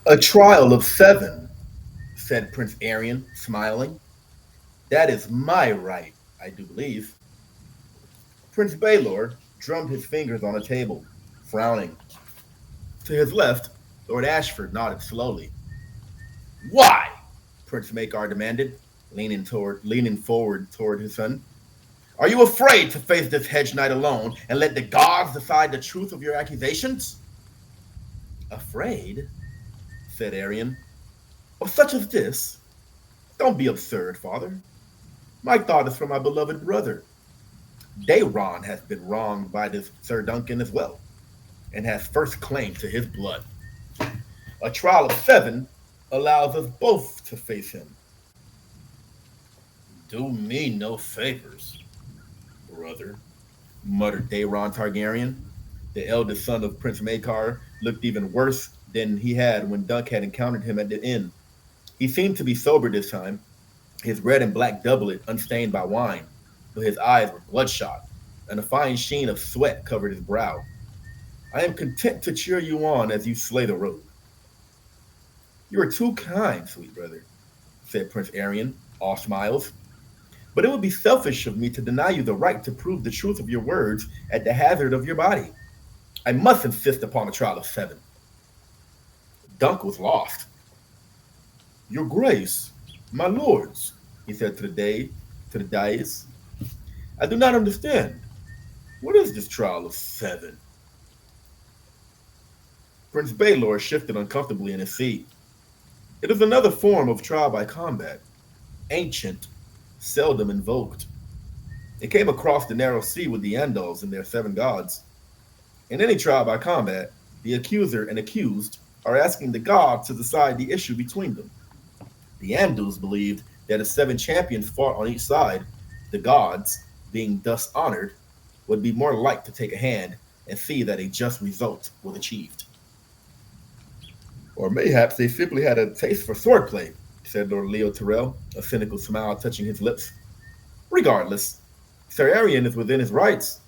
A trial of 7, said Prince Arian, smiling. That is my right, I do believe. Prince Baylor drummed his fingers on a table, frowning. To his left, Lord Ashford nodded slowly. Why? Prince Makar demanded, leaning forward toward his son. Are you afraid to face this hedge knight alone and let the gods decide the truth of your accusations? Afraid? Said Arian. Of such as this? Don't be absurd, father. My thought is for my beloved brother. Dayron has been wronged by this Sir Duncan as well, and has first claim to his blood. A trial of 7 allows us both to face him. Do me no favors, brother, muttered Dayron Targaryen. The eldest son of Prince Maekar looked even worse than he had when Dunk had encountered him at the inn. He seemed to be sober this time, his red and black doublet unstained by wine, but his eyes were bloodshot, and a fine sheen of sweat covered his brow. I am content to cheer you on as you slay the rogue. You are too kind, sweet brother, said Prince Arian, all smiles. But it would be selfish of me to deny you the right to prove the truth of your words at the hazard of your body. I must insist upon a trial of 7. Dunk was lost. Your grace, my lords, he said to the dais. I do not understand. What is this trial of 7? Prince Baylor shifted uncomfortably in his seat. It is another form of trial by combat, ancient, seldom invoked. It came across the narrow sea with the Andals and their 7 gods. In any trial by combat, the accuser and accused are asking the gods to decide the issue between them. The Andals believed that if 7 champions fought on each side, the gods, being thus honored, would be more like to take a hand and see that a just result was achieved. Or mayhaps they simply had a taste for swordplay, said Lord Leo Tyrell, a cynical smile touching his lips. Regardless, Sir Arian is within his rights.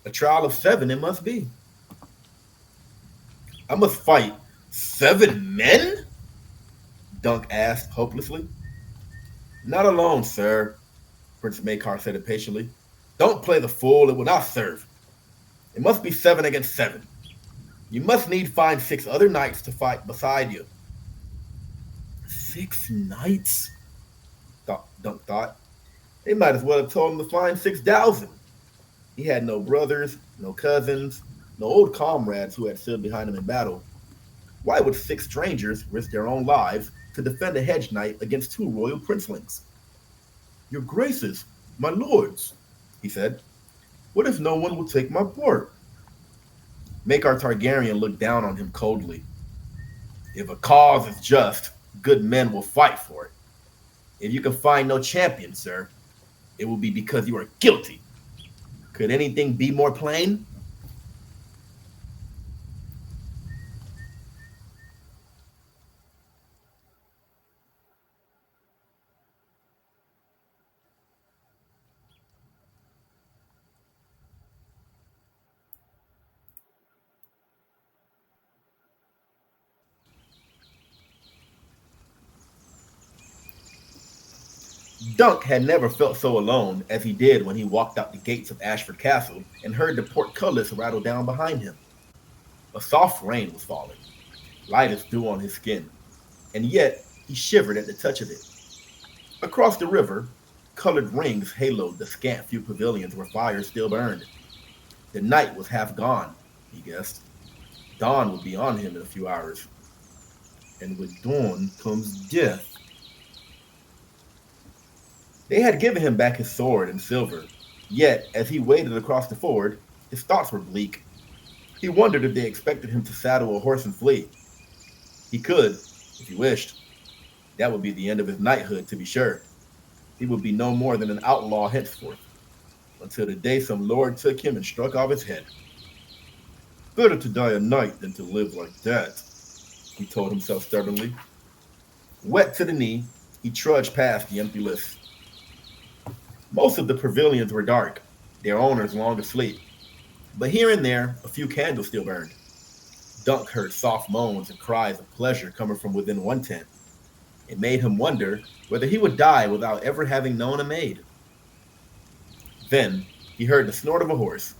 A trial of 7 it must be. I must fight 7 men? Dunk asked hopelessly. Not alone, sir, Prince Makar said impatiently. Don't play the fool, it will not serve. It must be 7 against 7. You must need find 6 other knights to fight beside you. 6 knights? Dunk thought. They might as well have told him to find 6,000. He had no brothers, no cousins, no old comrades who had stood behind him in battle. Why would 6 strangers risk their own lives to defend a hedge knight against 2 royal princelings? Your graces, my lords, he said. What if no one will take my part? Makar Targaryen looked down on him coldly. If a cause is just, good men will fight for it. If you can find no champion, sir, it will be because you are guilty. Could anything be more plain? Dunk had never felt so alone as he did when he walked out the gates of Ashford Castle and heard the portcullis rattle down behind him. A soft rain was falling, light as dew on his skin, and yet he shivered at the touch of it. Across the river, colored rings haloed the scant few pavilions where fires still burned. The night was half gone, he guessed. Dawn would be on him in a few hours. And with dawn comes death. They had given him back his sword and silver, yet as he waded across the ford, his thoughts were bleak. He wondered if they expected him to saddle a horse and flee. He could, if he wished. That would be the end of his knighthood, to be sure. He would be no more than an outlaw henceforth, until the day some lord took him and struck off his head. Better to die a knight than to live like that, he told himself stubbornly. Wet to the knee, he trudged past the empty lists. Most of the pavilions were dark, their owners long asleep, but here and there a few candles still burned. Dunk heard soft moans and cries of pleasure coming from within one tent. It made him wonder whether he would die without ever having known a maid. Then he heard the snort of a horse,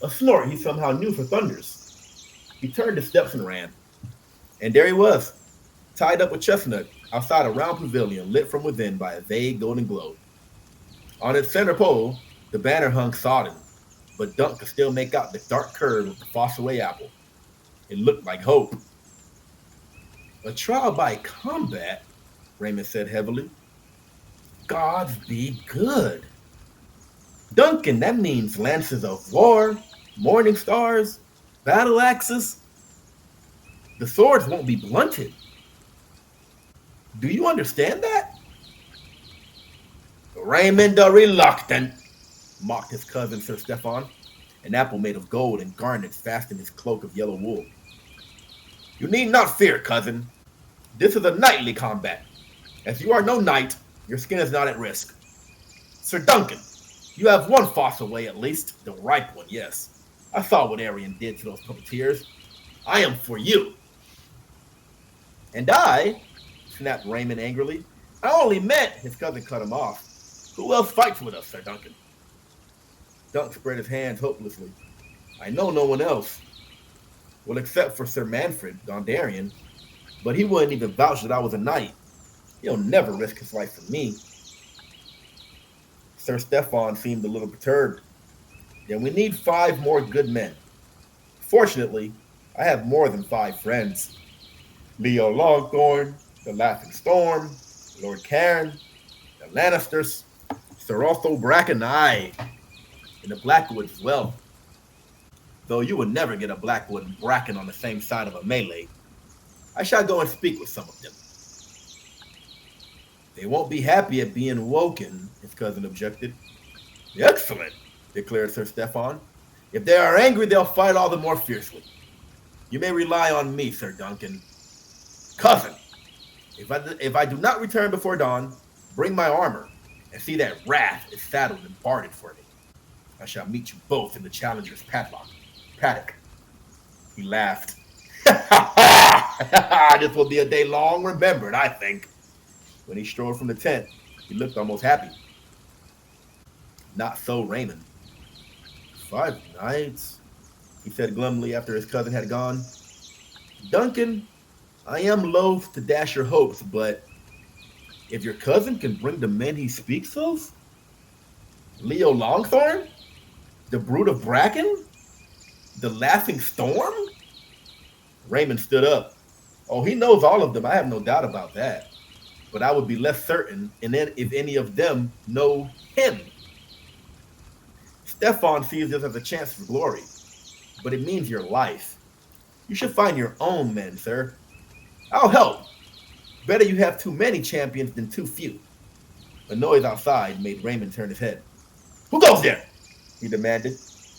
a snort he somehow knew for thunders. He turned the steps and ran. And there he was, tied up with Chestnut outside a round pavilion lit from within by a vague golden glow. On its center pole, the banner hung sodden, but Dunk could still make out the dark curve of the fossil-away apple. It looked like hope. A trial by combat, Raymond said heavily. Gods be good. Duncan, that means lances of war, morning stars, battle axes. The swords won't be blunted. Do you understand that? Raymond the Reluctant, mocked his cousin Sir Stefan, an apple made of gold and garnets fastened his cloak of yellow wool. You need not fear, cousin. This is a knightly combat. As you are no knight, your skin is not at risk. Sir Duncan, you have one fossil way at least, the ripe one, yes. I saw what Arian did to those puppeteers. I am for you. And I, snapped Raymond angrily, I only meant, his cousin cut him off. Who else fights with us, Sir Duncan? Dunk spread his hands hopelessly. I know no one else. Well, except for Sir Manfred Gondarian, but he wouldn't even vouch that I was a knight. He'll never risk his life for me. Sir Stefan seemed a little perturbed. Then we need 5 more good men. Fortunately, I have more than 5 friends. Leo Longthorn, the Laughing Storm, Lord Cairn, the Lannisters, Sir Otho Bracken, and the Blackwood as well. Though you would never get a Blackwood and Bracken on the same side of a melee. I shall go and speak with some of them. They won't be happy at being woken, his cousin objected. Excellent, declared Sir Stefan. If they are angry, they'll fight all the more fiercely. You may rely on me, Sir Duncan. Cousin, if I do not return before dawn, bring my armor and see that Wrath is saddled and barded for me. I shall meet you both in the Challenger's paddock. He laughed. This will be a day long remembered, I think. When he strode from the tent, he looked almost happy. Not so Raymond. 5 nights, he said glumly after his cousin had gone. Duncan, I am loath to dash your hopes, but if your cousin can bring the men he speaks of, Leo Longthorn, the Brood of Bracken, the Laughing Storm? Raymond stood up. Oh, he knows all of them. I have no doubt about that. But I would be less certain, and then if any of them know him. Stefan sees this as a chance for glory, but it means your life. You should find your own men, sir. I'll help. Better you have too many champions than too few. A noise outside made Raymond turn his head. Who goes there? He demanded,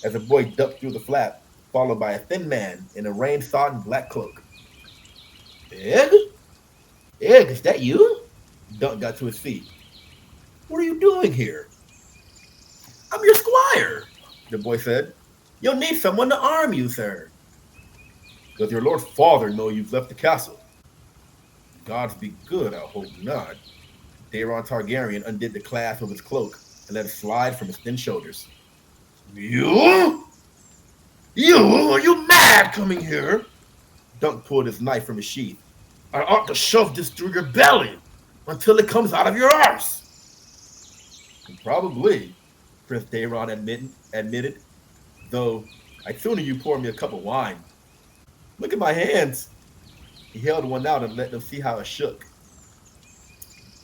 as a boy ducked through the flap, followed by a thin man in a rain-sodden black cloak. Egg? Egg, is that you? Dunk got to his feet. What are you doing here? I'm your squire, the boy said. You'll need someone to arm you, sir. Does your lord father know you've left the castle? Gods be good, I hope not. Daron Targaryen undid the clasp of his cloak and let it slide from his thin shoulders. You? Are you mad coming here? Dunk pulled his knife from his sheath. I ought to shove this through your belly until it comes out of your arse. Probably, Prince Daron admitted, though I'd sooner you pour me a cup of wine. Look at my hands. He held one out and let them see how it shook.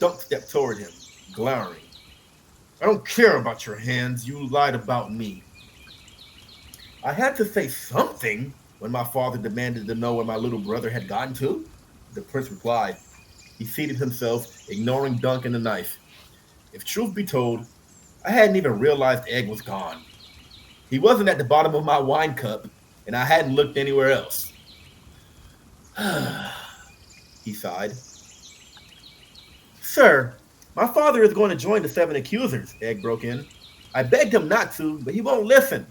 Dunk stepped toward him, glowering. I don't care about your hands. You lied about me. I had to say something when my father demanded to know where my little brother had gotten to, the prince replied. He seated himself, ignoring Dunk and the knife. If truth be told, I hadn't even realized Egg was gone. He wasn't at the bottom of my wine cup, and I hadn't looked anywhere else. He sighed. Sir, my father is going to join the 7 accusers, Egg broke in. I begged him not to, but he won't listen.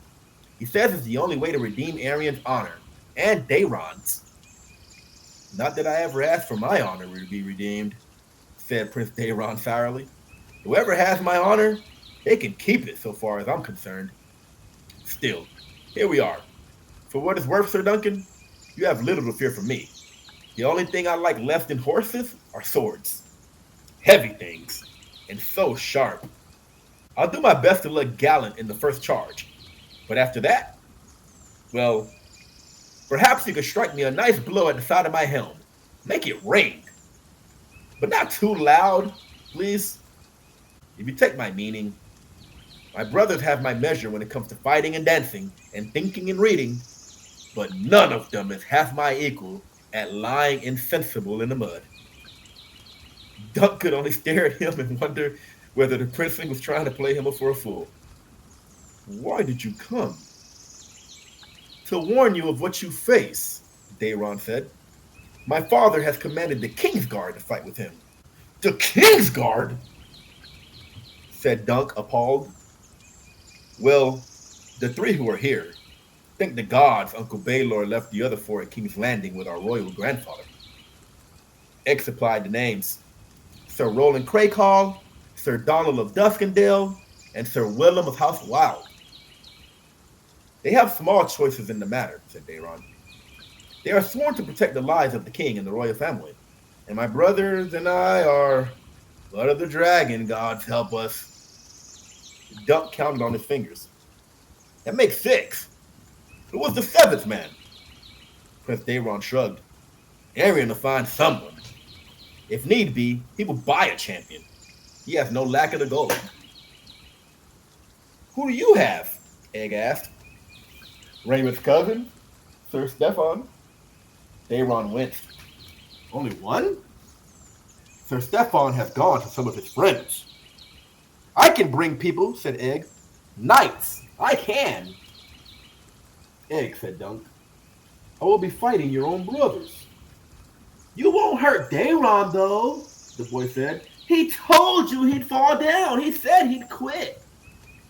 He says it's the only way to redeem Arian's honor. and Daeron's. Not that I ever asked for my honor to be redeemed, said Prince Daeron sourly. Whoever has my honor, they can keep it so far as I'm concerned. Still, here we are. For what it's worth, Sir Duncan, you have little to fear from me. The only thing I like less than horses are swords. Heavy things, and so sharp. I'll do my best to look gallant in the first charge. But after that, well, perhaps you could strike me a nice blow at the side of my helm. Make it ring. But not too loud, please. If you take my meaning, my brothers have my measure when it comes to fighting and dancing and thinking and reading, but none of them is half my equal at lying insensible in the mud. Duck could only stare at him and wonder whether the princeling was trying to play him for a fool. Why did you come? To warn you of what you face, Daeron said. My father has commanded the Kingsguard to fight with him. The Kingsguard? Said Dunk, appalled. Well, the three who are here. Thank the gods Uncle Baylor left the other four at King's Landing with our royal grandfather. Egg supplied the names. Sir Roland Craycall, Sir Donald of Duskendale, and Sir Willem of House Wild. They have small choices in the matter, said Daeron. They are sworn to protect the lives of the king and the royal family, and my brothers and I are blood of the dragon, gods help us. Dunk counted on his fingers. That makes 6. Who was the 7th man? Prince Daeron shrugged. Arian will find someone. If need be, he will buy a champion. He has no lack of the gold. Who do you have? Egg asked. Raymond's cousin, Sir Stefan. Daeron winced. Only one? Sir Stefan has gone to some of his friends. I can bring people, said Egg. Knights, I can. Egg, said Dunk. I will be fighting your own brothers. You won't hurt Daeron, though, the boy said. He told you he'd fall down. He said he'd quit.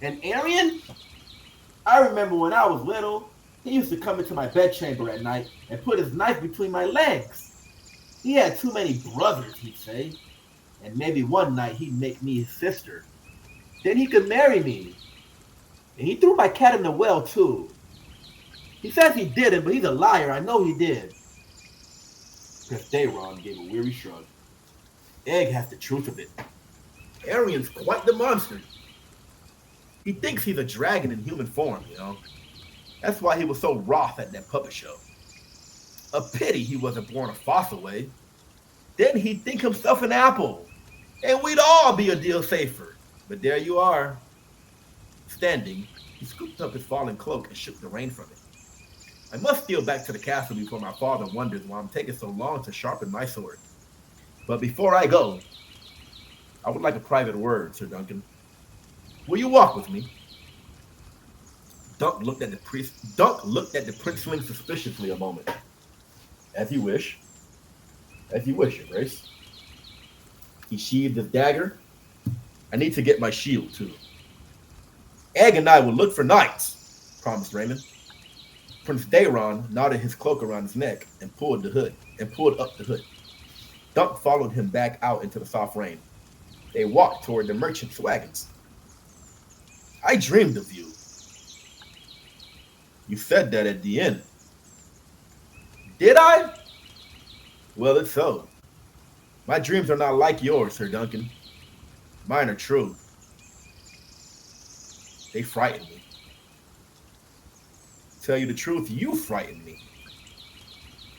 And Arian? I remember when I was little, he used to come into my bedchamber at night and put his knife between my legs. He had too many brothers, he'd say. And maybe one night he'd make me his sister. Then he could marry me. And he threw my cat in the well, too. He says he didn't, but he's a liar. I know he did. Prince Daeron gave a weary shrug. Egg has the truth of it. Arian's quite the monster. He thinks he's a dragon in human form, you know. That's why he was so wroth at that puppet show. A pity he wasn't born a fossil way. Then he'd think himself an apple. And we'd all be a deal safer. But there you are. Standing, he scooped up his fallen cloak and shook the rain from it. I must steal back to the castle before my father wonders why I'm taking so long to sharpen my sword. But before I go, I would like a private word, Sir Duncan. Will you walk with me? Dunk looked at the princeling suspiciously a moment. As you wish. As you wish, Your Grace. He sheathed his dagger. I need to get my shield, too. Egg and I will look for knights, promised Raymond. Prince Daeron knotted his cloak around his neck and pulled up the hood. Dunk followed him back out into the soft rain. They walked toward the merchant's wagons. I dreamed of you. You said that at the inn. Did I? Well, it's so. My dreams are not like yours, Sir Duncan. Mine are true. They frighten me. Tell you the truth, you frighten me.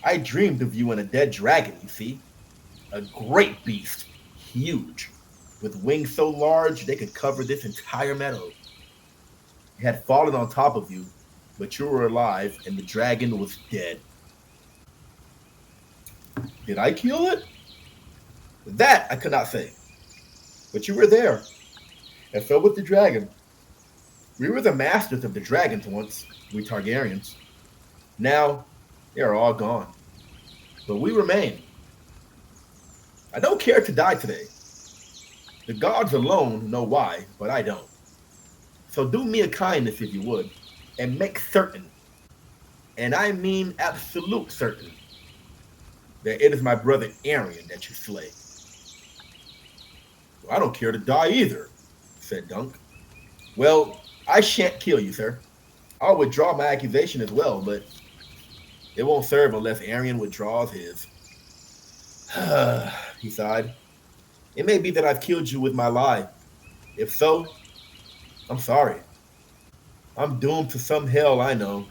I dreamed of you and a dead dragon, you see. A great beast, huge, with wings so large they could cover this entire meadow. It had fallen on top of you, but you were alive and the dragon was dead. Did I kill it? That I could not say. But you were there, and so was the dragon. We were the masters of the dragons once, we Targaryens. Now, they are all gone. But we remain. I don't care to die today. The gods alone know why, but I don't. So do me a kindness if you would, and make certain And I mean absolute certain, that it is my brother Arian that you slay. Well, I don't care to die either, said Dunk. Well, I shan't kill you, sir. I'll withdraw my accusation as well, but it won't serve unless Arian withdraws his. He sighed. It may be that I've killed you with my lie. If so, I'm sorry. I'm doomed to some hell I know,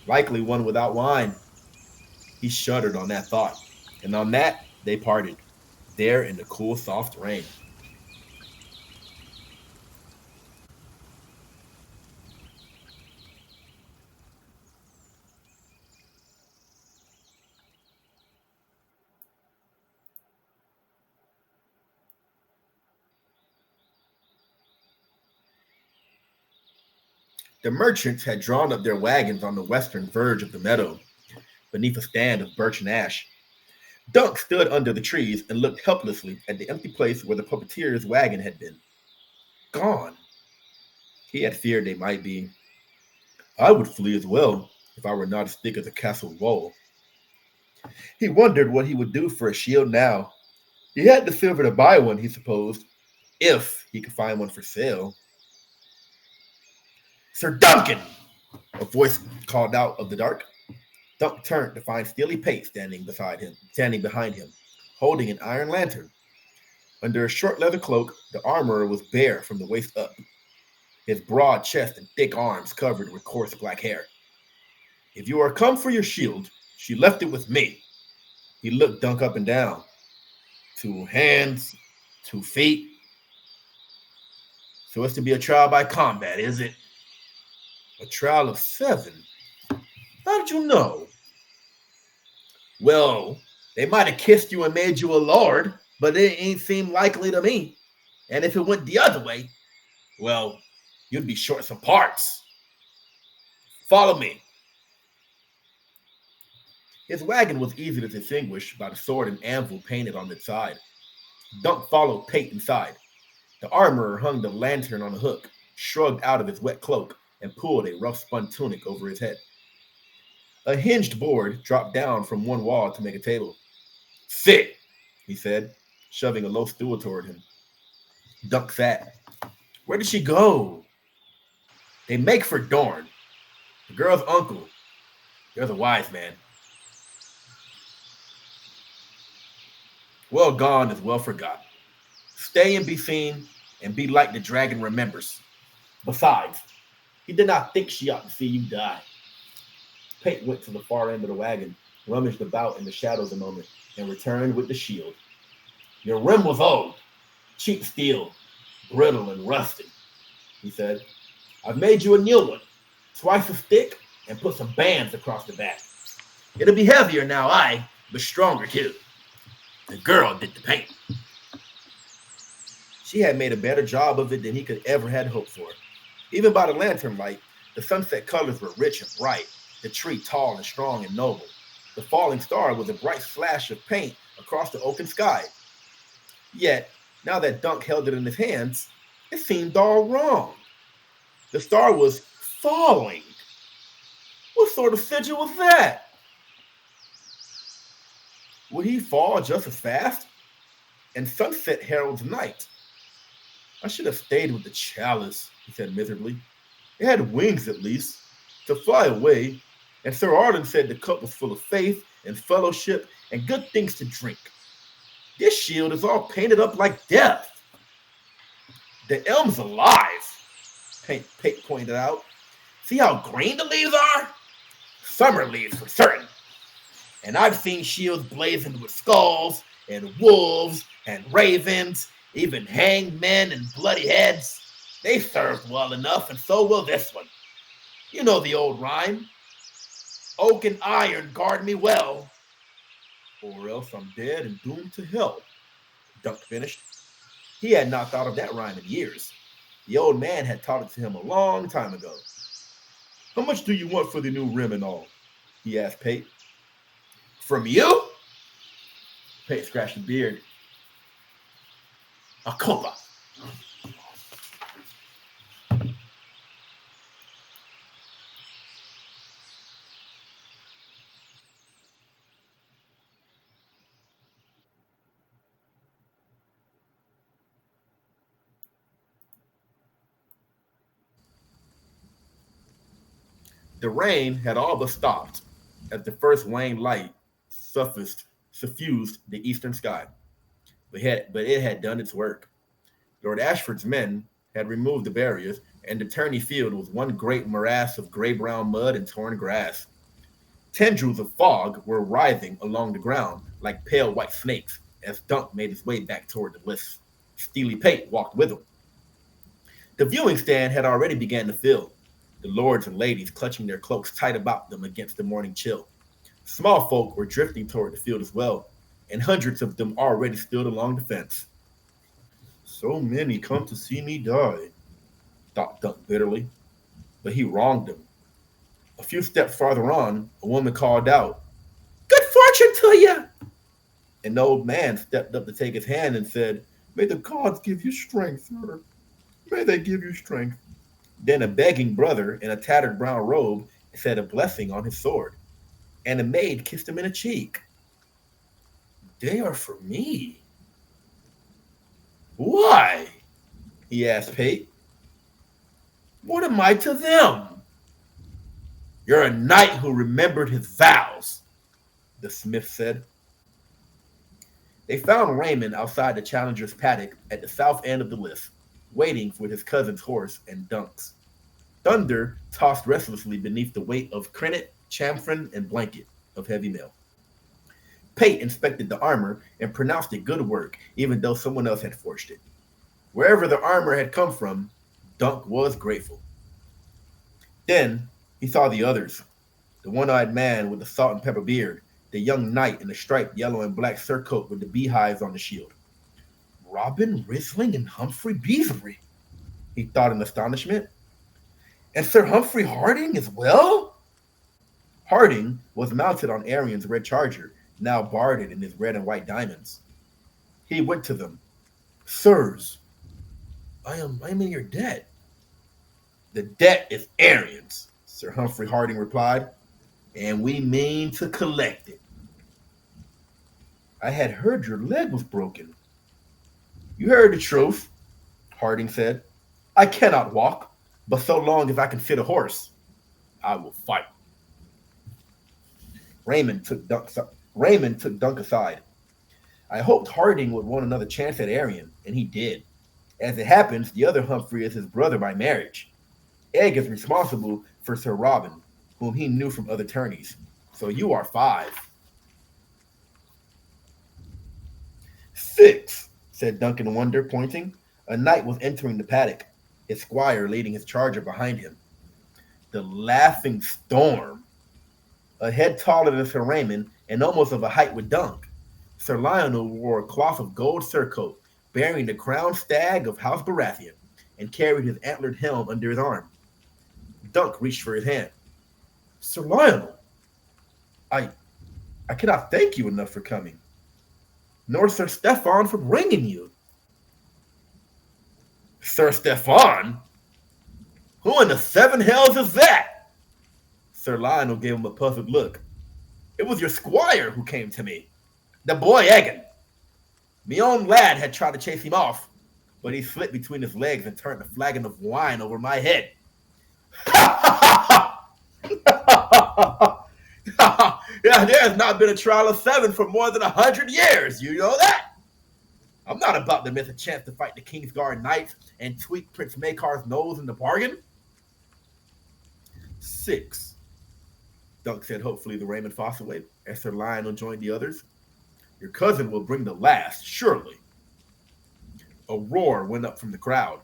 likely one without wine. He shuddered on that thought, and on that they parted, there in the cool, soft rain. The merchants had drawn up their wagons on the western verge of the meadow, beneath a stand of birch and ash. Dunk stood under the trees and looked helplessly at the empty place where the puppeteer's wagon had been. Gone. He had feared they might be. I would flee as well, if I were not as thick as a castle wall. He wondered what he would do for a shield now. He had the silver to buy one, he supposed, if he could find one for sale. Sir Duncan! A voice called out of the dark. Dunk turned to find Steely Pate standing behind him, holding an iron lantern. Under a short leather cloak, the armorer was bare from the waist up, his broad chest and thick arms covered with coarse black hair. If you are come for your shield, she left it with me. He looked Dunk up and down. 2 hands, 2 feet. So it's to be a trial by combat, is it? A trial of 7. How did you know? Well, they might have kissed you and made you a lord, but it ain't seem likely to me. And if it went the other way, well, you'd be short some parts. Follow me. His wagon was easy to distinguish by the sword and anvil painted on its side. Dunk followed Pate inside. The armorer hung the lantern on a hook, shrugged out of his wet cloak, and pulled a rough spun tunic over his head. A hinged board dropped down from one wall to make a table. Sit, he said, shoving a low stool toward him. Dunk sat. Where did she go? They make for Dorn. The girl's uncle. There's a wise man. Well gone is well forgot. Stay and be seen, and be like the dragon remembers. Besides, he did not think she ought to see you die. Pate went to the far end of the wagon, rummaged about in the shadows a moment, and returned with the shield. Your rim was old, cheap steel, brittle and rusty, he said. I've made you a new one, twice as thick, and put some bands across the back. It'll be heavier now, but stronger too. The girl did the paint. She had made a better job of it than he could ever had hoped for. Even by the lantern light, the sunset colors were rich and bright, the tree tall and strong and noble. The falling star was a bright flash of paint across the open sky. Yet, now that Dunk held it in his hands, it seemed all wrong. The star was falling. What sort of sigil was that? Would he fall just as fast? And sunset heralds night. I should have stayed with the chalice, he said miserably. It had wings at least, to fly away, and Sir Arden said the cup was full of faith and fellowship and good things to drink. This shield is all painted up like death. The elm's alive, Pate pointed out. See how green the leaves are? Summer leaves for certain. And I've seen shields blazoned with skulls and wolves and ravens, even hanged men and bloody heads. They served well enough, and so will this one. You know the old rhyme. Oak and iron guard me well, or else I'm dead and doomed to hell, Dunk finished. He had not thought of that rhyme in years. The old man had taught it to him a long time ago. How much do you want for the new rim and all? He asked Pate. From you? Pate scratched a beard. A copa. The rain had all but stopped as the first wan light suffused the eastern sky, but it had done its work. Lord Ashford's men had removed the barriers, and the tourney field was one great morass of gray-brown mud and torn grass. Tendrils of fog were writhing along the ground like pale white snakes as Dunk made his way back toward the lists. Steely Pate walked with him. The viewing stand had already begun to fill, the lords and ladies clutching their cloaks tight about them against the morning chill. Small folk were drifting toward the field as well, and hundreds of them already stood along the fence. So many come to see me die, thought Dunk bitterly, but he wronged them. A few steps farther on, a woman called out, "Good fortune to you!" An old man stepped up to take his hand and said, "May the gods give you strength, sir. May they give you strength." Then a begging brother in a tattered brown robe said a blessing on his sword, and a maid kissed him in a cheek. "They are for me." "Why?" he asked Pate. "What am I to them?" "You're a knight who remembered his vows," the smith said. They found Raymond outside the challenger's paddock at the south end of the list, waiting for his cousin's horse and Dunk's. Thunder tossed restlessly beneath the weight of crennet, chamfron, and blanket of heavy mail. Pate inspected the armor and pronounced it good work, even though someone else had forged it. Wherever the armor had come from, Dunk was grateful. Then he saw the others, the one-eyed man with the salt and pepper beard, the young knight in the striped yellow and black surcoat with the beehives on the shield. Robin Risling and Humphrey Beavery, he thought in astonishment. And Sir Humphrey Harding as well? Harding was mounted on Arian's red charger, now barded in his red and white diamonds. He went to them. "Sirs, I am in your debt." "The debt is Arian's," Sir Humphrey Harding replied, "and we mean to collect it." "I had heard your leg was broken." "You heard the truth," Harding said. "I cannot walk, but so long as I can fit a horse, I will fight." Raymond took Dunk aside. "I hoped Harding would want another chance at Arian, and he did. As it happens, the other Humphrey is his brother by marriage. Egg is responsible for Sir Robin, whom he knew from other tourneys. So you are 5. 6, said Duncan in wonder, pointing. A knight was entering the paddock, his squire leading his charger behind him. The Laughing Storm, a head taller than Sir Raymond and almost of a height with Dunk. Sir Lionel wore a cloth of gold surcoat, bearing the crowned stag of House Baratheon, and carried his antlered helm under his arm. Dunk reached for his hand. "Sir Lionel, I cannot thank you enough for coming, nor Sir Stefan for bringing you." "Sir Stefan? Who in the 7 hells is that?" Sir Lionel gave him a puzzled look. "It was your squire who came to me, the boy Egan. Me own lad had tried to chase him off, but he slipped between his legs and turned a flagon of wine over my head." Yeah, there has not been a trial of 7 for more than 100 years. You know that? I'm not about to miss a chance to fight the Kingsguard Knights and tweak Prince Makar's nose in the bargain. 6, Dunk said hopefully the Raymond Fossaway, as Sir Lionel joined the others. "Your cousin will bring the last, surely." A roar went up from the crowd.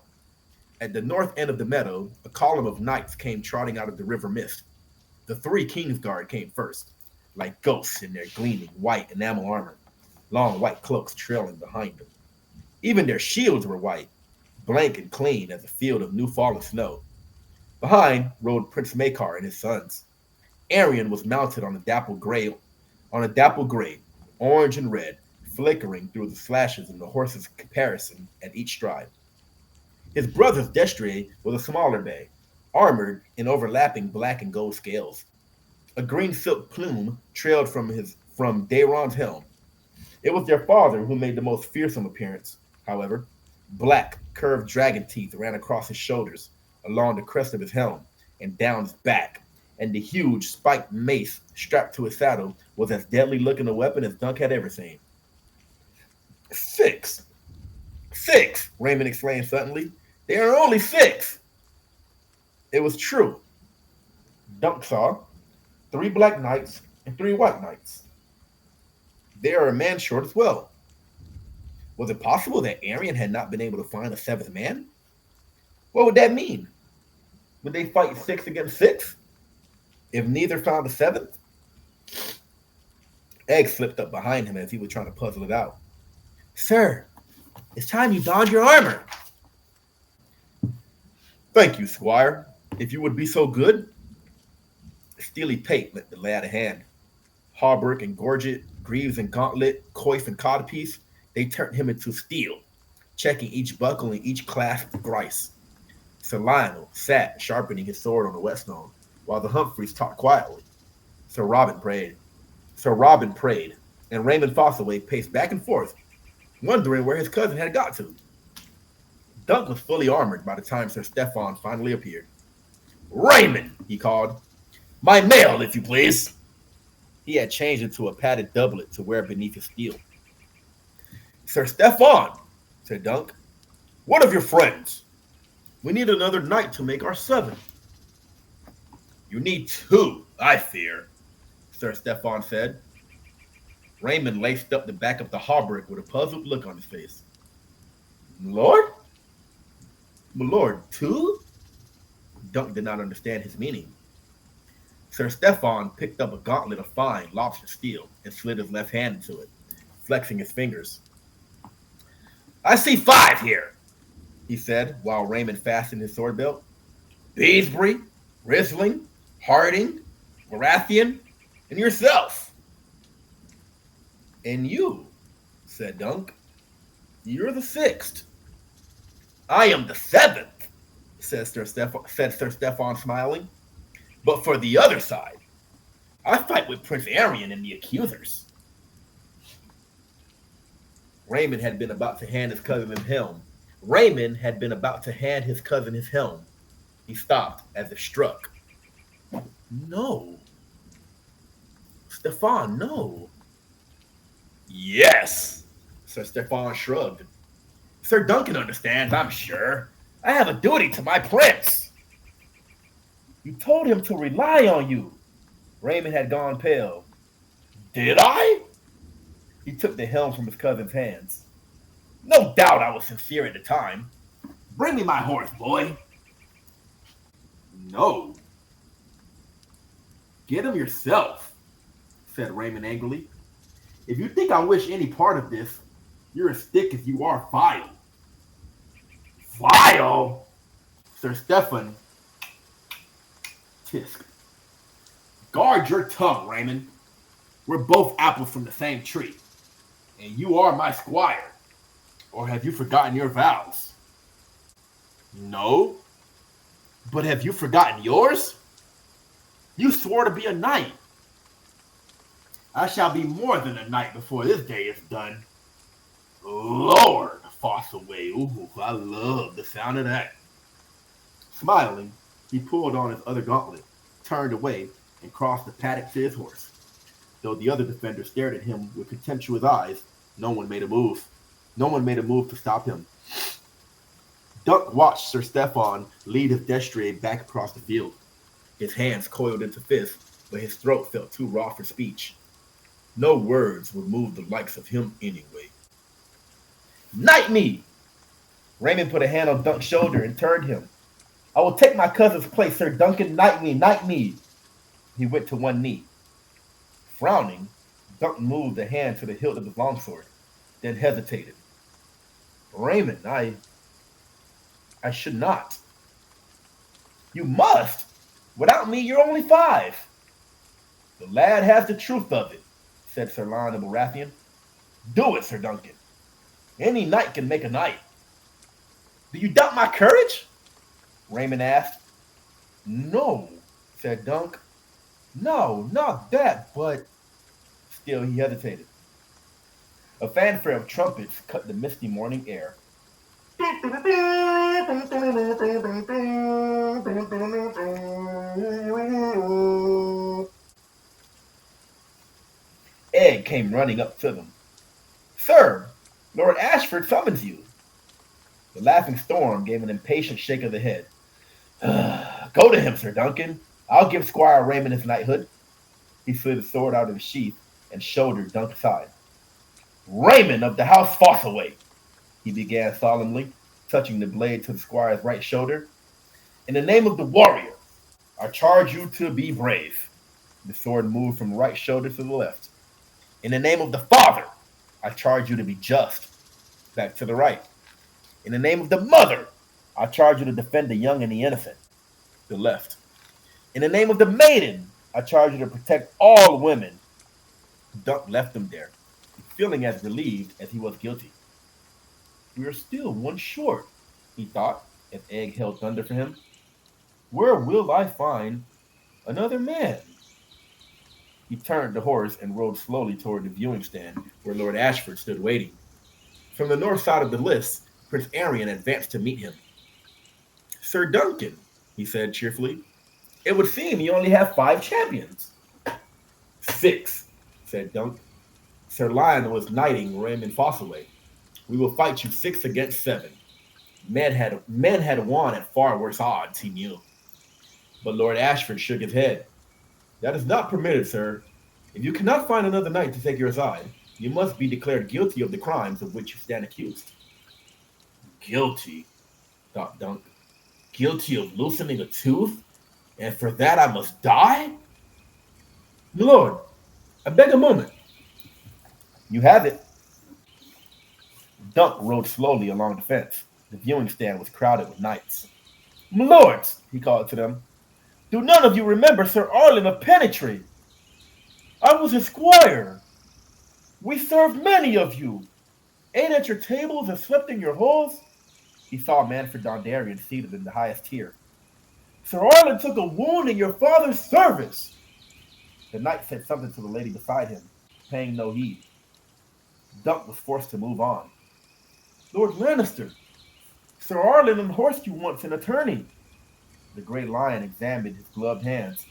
At the north end of the meadow, a column of knights came trotting out of the river mist. The 3 Kingsguard came first, like ghosts in their gleaming white enamel armor, long white cloaks trailing behind them. Even their shields were white, blank and clean as a field of new fallen snow. Behind rode Prince Makar and his sons. Arian was mounted on a dapple gray, orange and red, flickering through the slashes in the horse's caparison at each stride. His brother's destrier was a smaller bay, armored in overlapping black and gold scales. A green silk plume trailed from Daron's helm. It was their father who made the most fearsome appearance, however. Black, curved dragon teeth ran across his shoulders, along the crest of his helm, and down his back, and the huge spiked mace strapped to his saddle was as deadly looking a weapon as Dunk had ever seen. Six! Six! Raymond exclaimed suddenly. There are only six! It was true. Dunk saw three black knights and three white knights. They are a man short as well. Was it possible that Arion had not been able to find a seventh man? What would that mean? Would they fight six against six? If neither found a seventh? Egg slipped up behind him as he was trying to puzzle it out. Sir, it's time you donned your armor. Thank you, squire. If you would be so good. Steely Pate lent the lad a hand. Hauberk and gorget, greaves and gauntlet, coif and codpiece, they turned him into steel, checking each buckle and each clasp of grice. Sir Lionel sat sharpening his sword on the whetstone, while the Humphreys talked quietly. Sir Robin prayed, and Raymond Fosselway paced back and forth, wondering where his cousin had got to. Dunk was fully armored by the time Sir Stefan finally appeared. Raymond, he called. My mail, if you please. He had changed into a padded doublet to wear beneath his steel. Sir Stefan, said Dunk, one of your friends. We need another knight to make our seven. You need two, I fear, Sir Stefan said. Raymond laced up the back of the hauberk with a puzzled look on his face. Lord? My lord, two? Dunk did not understand his meaning. Sir Stefan picked up a gauntlet of fine lobster steel and slid his left hand into it, flexing his fingers. I see five here, he said, while Raymond fastened his sword belt. Beesbury, Risling, Harding, Baratheon, and yourself. And you, said Dunk. You're the sixth. I am the seventh, said Sir Stefan, smiling. But for the other side, I fight with Prince Arion and the accusers. Raymond had been about to hand his cousin his helm. He stopped as if struck. No. Stefan, no. Yes, Sir Stefan shrugged. Sir Duncan understands, I'm sure. I have a duty to my prince. You told him to rely on you. Raymond had gone pale. Did I? He took the helm from his cousin's hands. No doubt I was sincere at the time. Bring me my horse, boy. No. Get him yourself, said Raymond angrily. If you think I wish any part of this, you're as thick as you are vile. Vile? Sir Stefan tisked. Guard your tongue, Raymond. We're both apples from the same tree. And you are my squire. Or have you forgotten your vows? No. But have you forgotten yours? You swore to be a knight. I shall be more than a knight before this day is done. Lord, Fosselway. Ooh, I love the sound of that. Smiling, he pulled on his other gauntlet, turned away, and crossed the paddock to his horse. Though the other defender stared at him with contemptuous eyes, no one made a move. No one made a move to stop him. Dunk watched Sir Stefan lead his destrier back across the field. His hands coiled into fists, but his throat felt too raw for speech. No words would move the likes of him anyway. Knight me! Raymond put a hand on Dunk's shoulder and turned him. I will take my cousin's place, Sir Duncan. Knight me, knight me. He went to one knee. Frowning, Dunk moved a hand to the hilt of his longsword, then hesitated. Raymond, I should not. You must. Without me, you're only 5. The lad has the truth of it, said Sir Lionel Baratheon. Do it, Sir Duncan. Any knight can make a knight. Do you doubt my courage? Raymond asked. No, said Dunk. No, not that, but... Still he hesitated. A fanfare of trumpets cut the misty morning air. Egg came running up to them. Sir, Lord Ashford summons you. The laughing Storm gave an impatient shake of the head. Go to him, Sir Duncan. I'll give Squire Raymond his knighthood. He slid his sword out of his sheath and shouldered Dunk's side. Raymond of the house Fossaway, he began solemnly, touching the blade to the squire's right shoulder. In the name of the warrior, I charge you to be brave. The sword moved from the right shoulder to the left. In the name of the father, I charge you to be just. Back to the right. In the name of the mother, I charge you to defend the young and the innocent. The left. In the name of the maiden, I charge you to protect all women. Dunk left him there, feeling as relieved as he was guilty. We are still one short, he thought, as Egg held thunder for him. Where will I find another man? He turned the horse and rode slowly toward the viewing stand where Lord Ashford stood waiting. From the north side of the lists, Prince Arion advanced to meet him. Sir Duncan, he said cheerfully, it would seem you only have 5 champions. 6, said Dunk. Sir Lionel was knighting Raymond Fossaway. We will fight you 6 against 7. Men had won at far worse odds, he knew. But Lord Ashford shook his head. That is not permitted, sir. If you cannot find another knight to take your side, you must be declared guilty of the crimes of which you stand accused. Guilty, thought Dunk. Guilty of loosening a tooth? And for that I must die? Lord, I beg a moment. You have it. Dunk rode slowly along the fence. The viewing stand was crowded with knights. My lords, he called to them, do none of you remember Sir Arlen of Penetry? I was his squire. We served many of you, ate at your tables and slept in your halls. He saw Manfred Dondarian seated in the highest tier. Sir Arlen took a wound in your father's service. The knight said something to the lady beside him, paying no heed. Dunk was forced to move on. Lord Lannister, Sir Arlen unhorsed you once in a tourney. The great lion examined his gloved hands,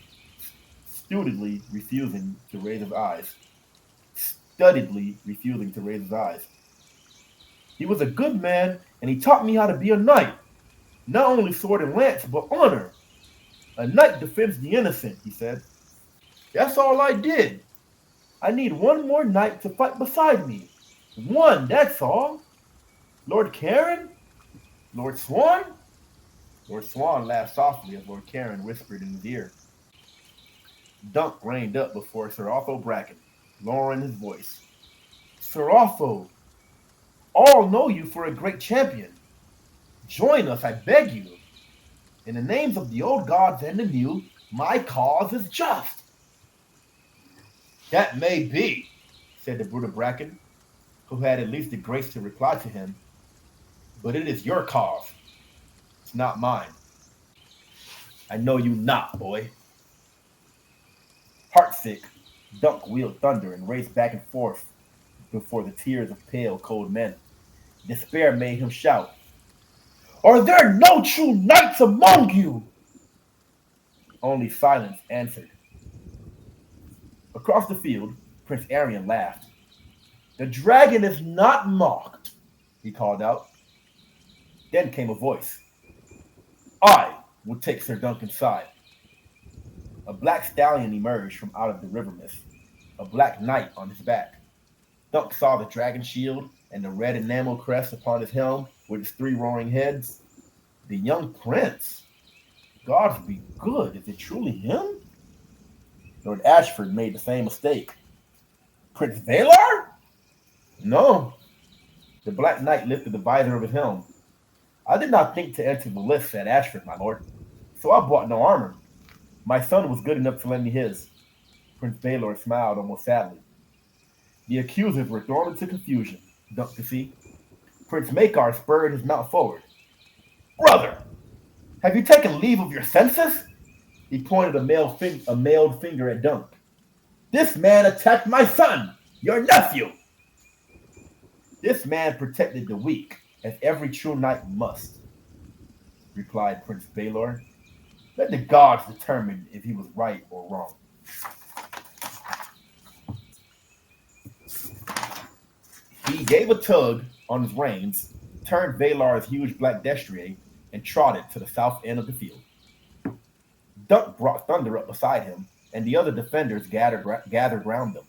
studiedly refusing to raise his eyes. He was a good man, and he taught me how to be a knight. Not only sword and lance, but honor. A knight defends the innocent, he said. That's all I did. I need one more knight to fight beside me. One, that's all. Lord Karen? Lord Swan? Lord Swan laughed softly as Lord Karen whispered in his ear. Dunk reined up before Sir Otho Bracken, lowering his voice. Sir Otho, all know you for a great champion. Join us, I beg you. In the names of the old gods and the new, my cause is just. That may be, said the brutal Bracken, who had at least the grace to reply to him. But it is your cause. It's not mine. I know you not, boy. Heartsick, Dunk wheeled thunder and raced back and forth before the tears of pale, cold men. Despair made him shout, Are there no true knights among you? Only silence answered. Across the field, Prince Arion laughed. The dragon is not mocked, he called out. Then came a voice. I will take Sir Duncan's side. A black stallion emerged from out of the river mist, a black knight on his back. Dunk saw the dragon shield and the red enamel crest upon his helm with its 3 roaring heads. The young prince. Gods be good, is it truly him? Lord Ashford made the same mistake. Prince Valar? No. The black knight lifted the visor of his helm. I did not think to enter the list, said Ashford, my lord, so I bought no armor. My son was good enough to lend me his. Prince Baelor smiled almost sadly. The accusers were thrown into confusion, Dunk could see. Prince Maekar spurred his mount forward. Brother, have you taken leave of your senses? He pointed a mailed finger at Dunk. This man attacked my son, your nephew. This man protected the weak, as every true knight must, replied Prince Baelor. Let the gods determine if he was right or wrong. He gave a tug on his reins, turned Valar's huge black destrier, and trotted to the south end of the field. Dunk brought Thunder up beside him, and the other defenders gathered round them.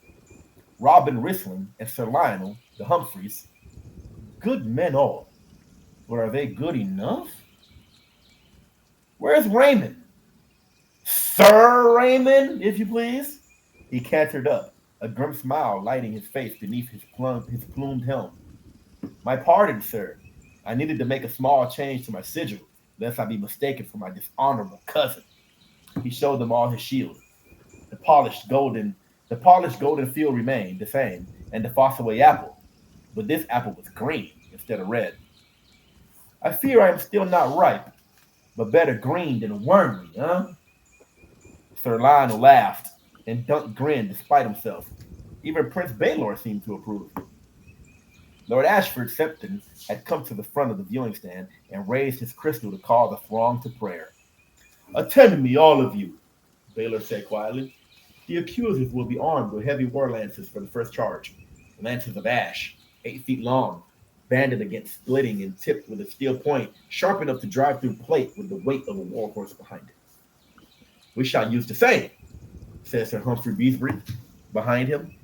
Robin Rissling and Sir Lionel, the Humphreys, good men all, but are they good enough? Where's Raymond? Sir Raymond, if you please. He cantered up, a grim smile lighting his face beneath his plumed helm. My pardon, sir. I needed to make a small change to my sigil, lest I be mistaken for my dishonorable cousin. He showed them all his shield. The polished golden field remained the same, and the Fossaway apple, but this apple was green instead of red. I fear I am still not ripe, but better green than wormy, huh? Sir Lionel laughed, and Dunk grinned despite himself. Even Prince Baelor seemed to approve. Lord Ashford Septon had come to the front of the viewing stand and raised his crystal to call the throng to prayer. Attend me, all of you, Baelor said quietly. The accusers will be armed with heavy war lances for the first charge. Lances of ash, 8 feet long, banded against splitting and tipped with a steel point sharp enough to drive through plate with the weight of a war horse behind it. We shall use the same, said Sir Humphrey Beesbury. Behind him,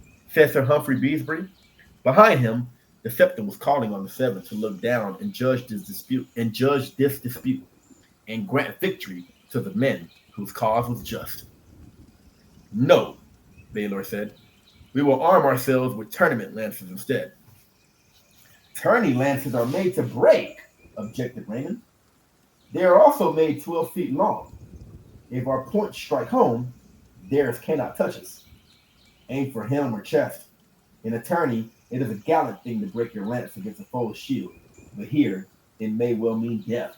Behind him, the Septon was calling on the Seven to look down and judge this dispute, and grant victory to the men whose cause was just. No, Baelor said. We will arm ourselves with tournament lances instead. Tourney lances are made to break, objected Raymond. They are also made 12 feet long. If our points strike home, theirs cannot touch us. Aim for helm or chest. In a tourney, it is a gallant thing to break your lance against a foe's shield, but here it may well mean death.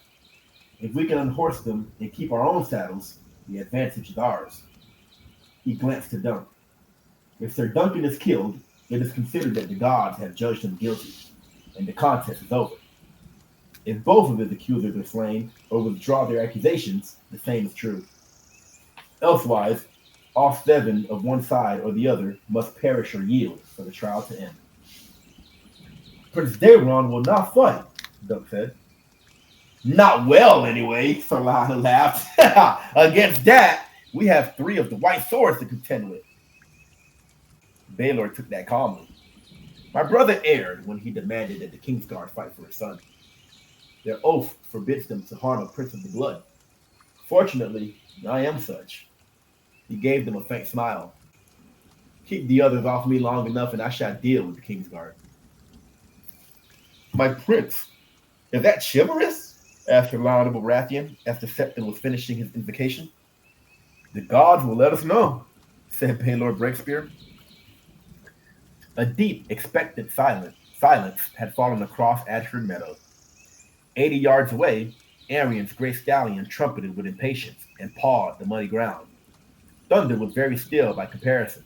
If we can unhorse them and keep our own saddles, the advantage is ours. He glanced to Dunk. If Sir Duncan is killed, it is considered that the gods have judged him guilty, and the contest is over. If both of his accusers are slain or withdraw their accusations, the same is true. Elsewise, all 7 of one side or the other must perish or yield for the trial to end. Prince Daron will not fight, Dunk said. Not well, anyway, Sir Lionel laughed. Against that, we have 3 of the white swords to contend with. Baelor took that calmly. My brother erred when he demanded that the Kingsguard fight for his son. Their oath forbids them to harm a prince of the blood. Fortunately, I am such. He gave them a faint smile. Keep the others off me long enough and I shall deal with the Kingsguard. My prince, is that chivalrous? Asked Sir Lionel Baratheon as the Septon was finishing his invocation. The gods will let us know, said Baelor Breakspear. A deep, expectant silence had fallen across Ashford Meadows. 80 yards away, Arian's gray stallion trumpeted with impatience and pawed the muddy ground. Thunder was very still by comparison.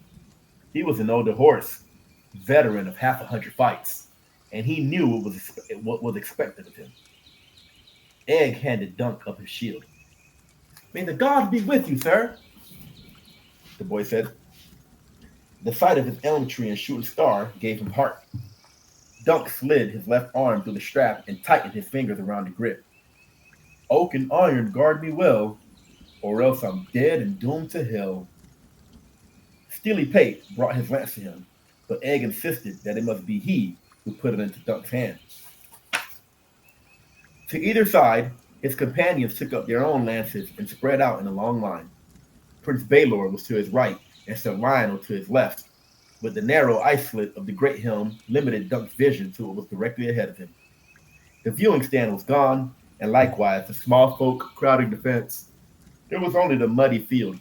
He was an older horse, veteran of 100 fights, and he knew what was expected of him. Egg handed Dunk up his shield. May the gods be with you, sir, the boy said. The sight of his elm tree and shooting star gave him heart. Dunk slid his left arm through the strap and tightened his fingers around the grip. Oak and iron guard me well, or else I'm dead and doomed to hell. Steely Pate brought his lance to him, but Egg insisted that it must be he who put it into Dunk's hand. To either side, his companions took up their own lances and spread out in a long line. Prince Baelor was to his right, and Sir Lionel to his left, but the narrow ice slit of the great helm limited Dunk's vision to what was directly ahead of him. The viewing stand was gone, and likewise the small folk crowding the fence. There was only the muddy field,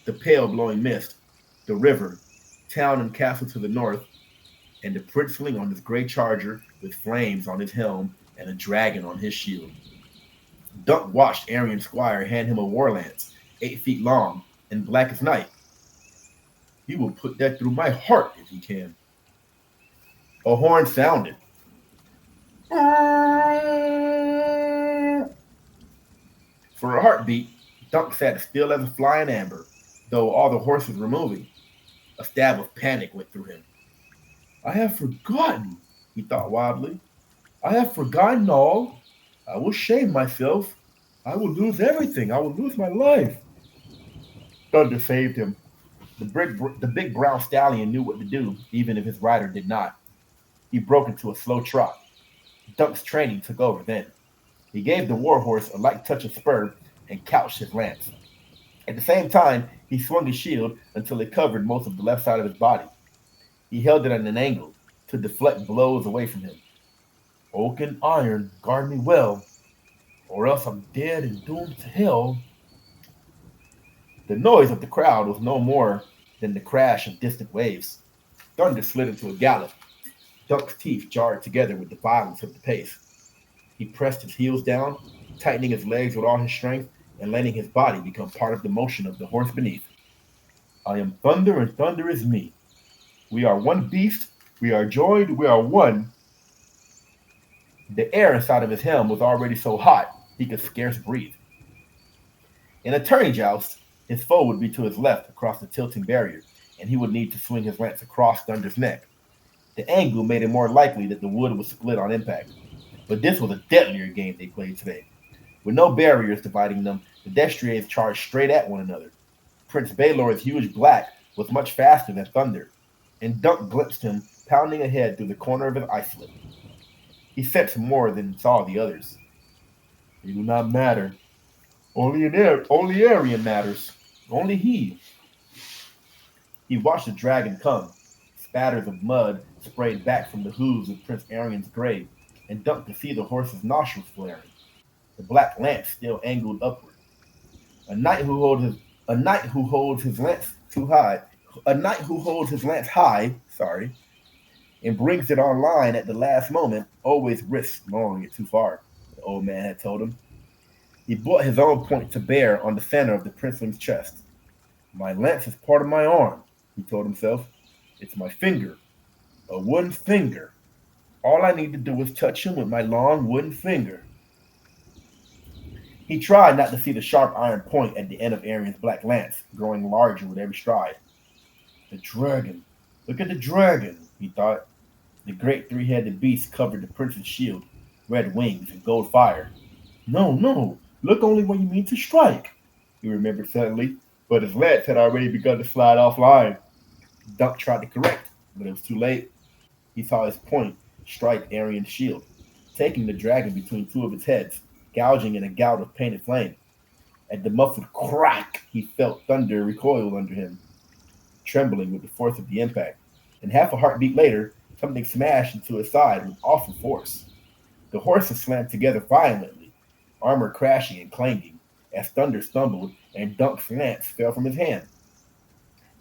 the pale blowing mist, the river, town and castle to the north, and the princeling on his gray charger with flames on his helm and a dragon on his shield. Dunk watched Arian Squire hand him a war lance, 8 feet long and black as night. He will put that through my heart if he can. A horn sounded. For a heartbeat, Dunk sat as still as a fly in amber, though all the horses were moving. A stab of panic went through him. I have forgotten, he thought wildly. I have forgotten all. I will shame myself. I will lose everything. I will lose my life. Thunder saved him. The big brown stallion knew what to do, even if his rider did not. He broke into a slow trot. Dunk's training took over then. He gave the warhorse a light touch of spur and couched his lance. At the same time, he swung his shield until it covered most of the left side of his body. He held it at an angle to deflect blows away from him. Oak and iron, guard me well, or else I'm dead and doomed to hell. The noise of the crowd was no more than the crash of distant waves. Thunder slid into a gallop. Dunk's teeth jarred together with the violence of the pace. He pressed his heels down, tightening his legs with all his strength and letting his body become part of the motion of the horse beneath. I am thunder and thunder is me. We are one beast, we are joined, we are one. The air inside of his helm was already so hot he could scarce breathe. In a tourney joust, his foe would be to his left across the tilting barrier, and he would need to swing his lance across Thunder's neck. The angle made it more likely that the wood would split on impact. But this was a deadlier game they played today. With no barriers dividing them, the destriers charged straight at one another. Prince Baelor's huge black was much faster than Thunder, and Dunk glimpsed him pounding ahead through the corner of his icelet. He sensed more than saw the others. They do not matter. Only Arian matters. Only he. He watched the dragon come. Spatters of mud sprayed back from the hooves of Prince Arian's grave, and Dunk could see the horse's nostrils flaring. The black lance still angled upward. A knight who holds his a knight who holds his lance too high. A knight who holds his lance high, and brings it online at the last moment always risks lowering it too far, the old man had told him. He brought his own point to bear on the center of the princeling's chest. My lance is part of my arm, he told himself. It's my finger, a wooden finger. All I need to do is touch him with my long wooden finger. He tried not to see the sharp iron point at the end of Arian's black lance, growing larger with every stride. The dragon. Look at the dragon, he thought. The great three-headed beast covered the prince's shield, red wings and gold fire. No, no, look only when you mean to strike, he remembered suddenly, but his lance had already begun to slide offline. Dunk tried to correct, but it was too late. He saw his point strike Arian's shield, taking the dragon between two of its heads, gouging in a gout of painted flame. At the muffled crack, he felt Thunder recoil under him, trembling with the force of the impact. And half a heartbeat later, something smashed into his side with awful force. The horses slammed together violently, armor crashing and clanging, as Thunder stumbled and Dunk's lance fell from his hand.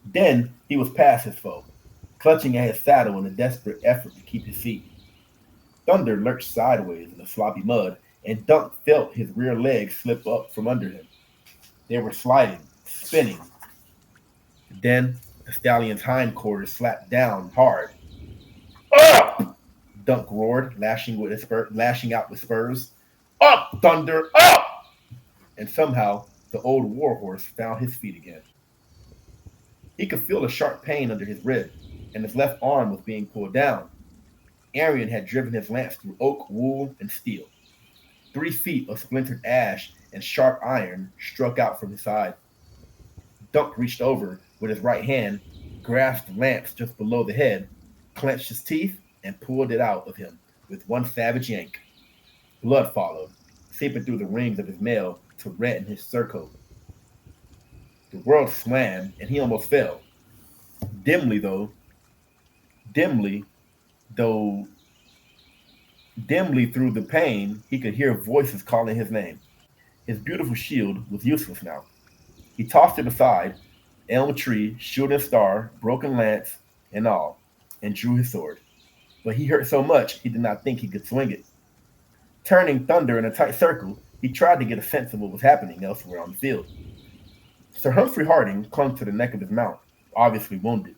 Then he was past his foe, clutching at his saddle in a desperate effort to keep his feet. Thunder lurched sideways in the sloppy mud, and Dunk felt his rear legs slip up from under him. They were sliding, spinning. Then the stallion's hindquarters slapped down hard. Up! Dunk roared, lashing out with spurs. Up, Thunder, up! And somehow the old warhorse found his feet again. He could feel a sharp pain under his rib, and his left arm was being pulled down. Arian had driven his lance through oak, wool, and steel. 3 feet of splintered ash and sharp iron struck out from his side. Dunk reached over with his right hand, grasped the lance just below the head, clenched his teeth, and pulled it out of him with one savage yank. Blood followed, seeping through the rings of his mail to redden his surcoat. The world swam, and he almost fell. Dimly, though, dimly through the pain, he could hear voices calling his name. His beautiful shield was useless now. He tossed it aside, elm tree, shooting star, broken lance, and all, and drew his sword. But he hurt so much he did not think he could swing it. Turning Thunder in a tight circle, he tried to get a sense of what was happening elsewhere on the field. Sir Humphrey Harding clung to the neck of his mount, obviously wounded.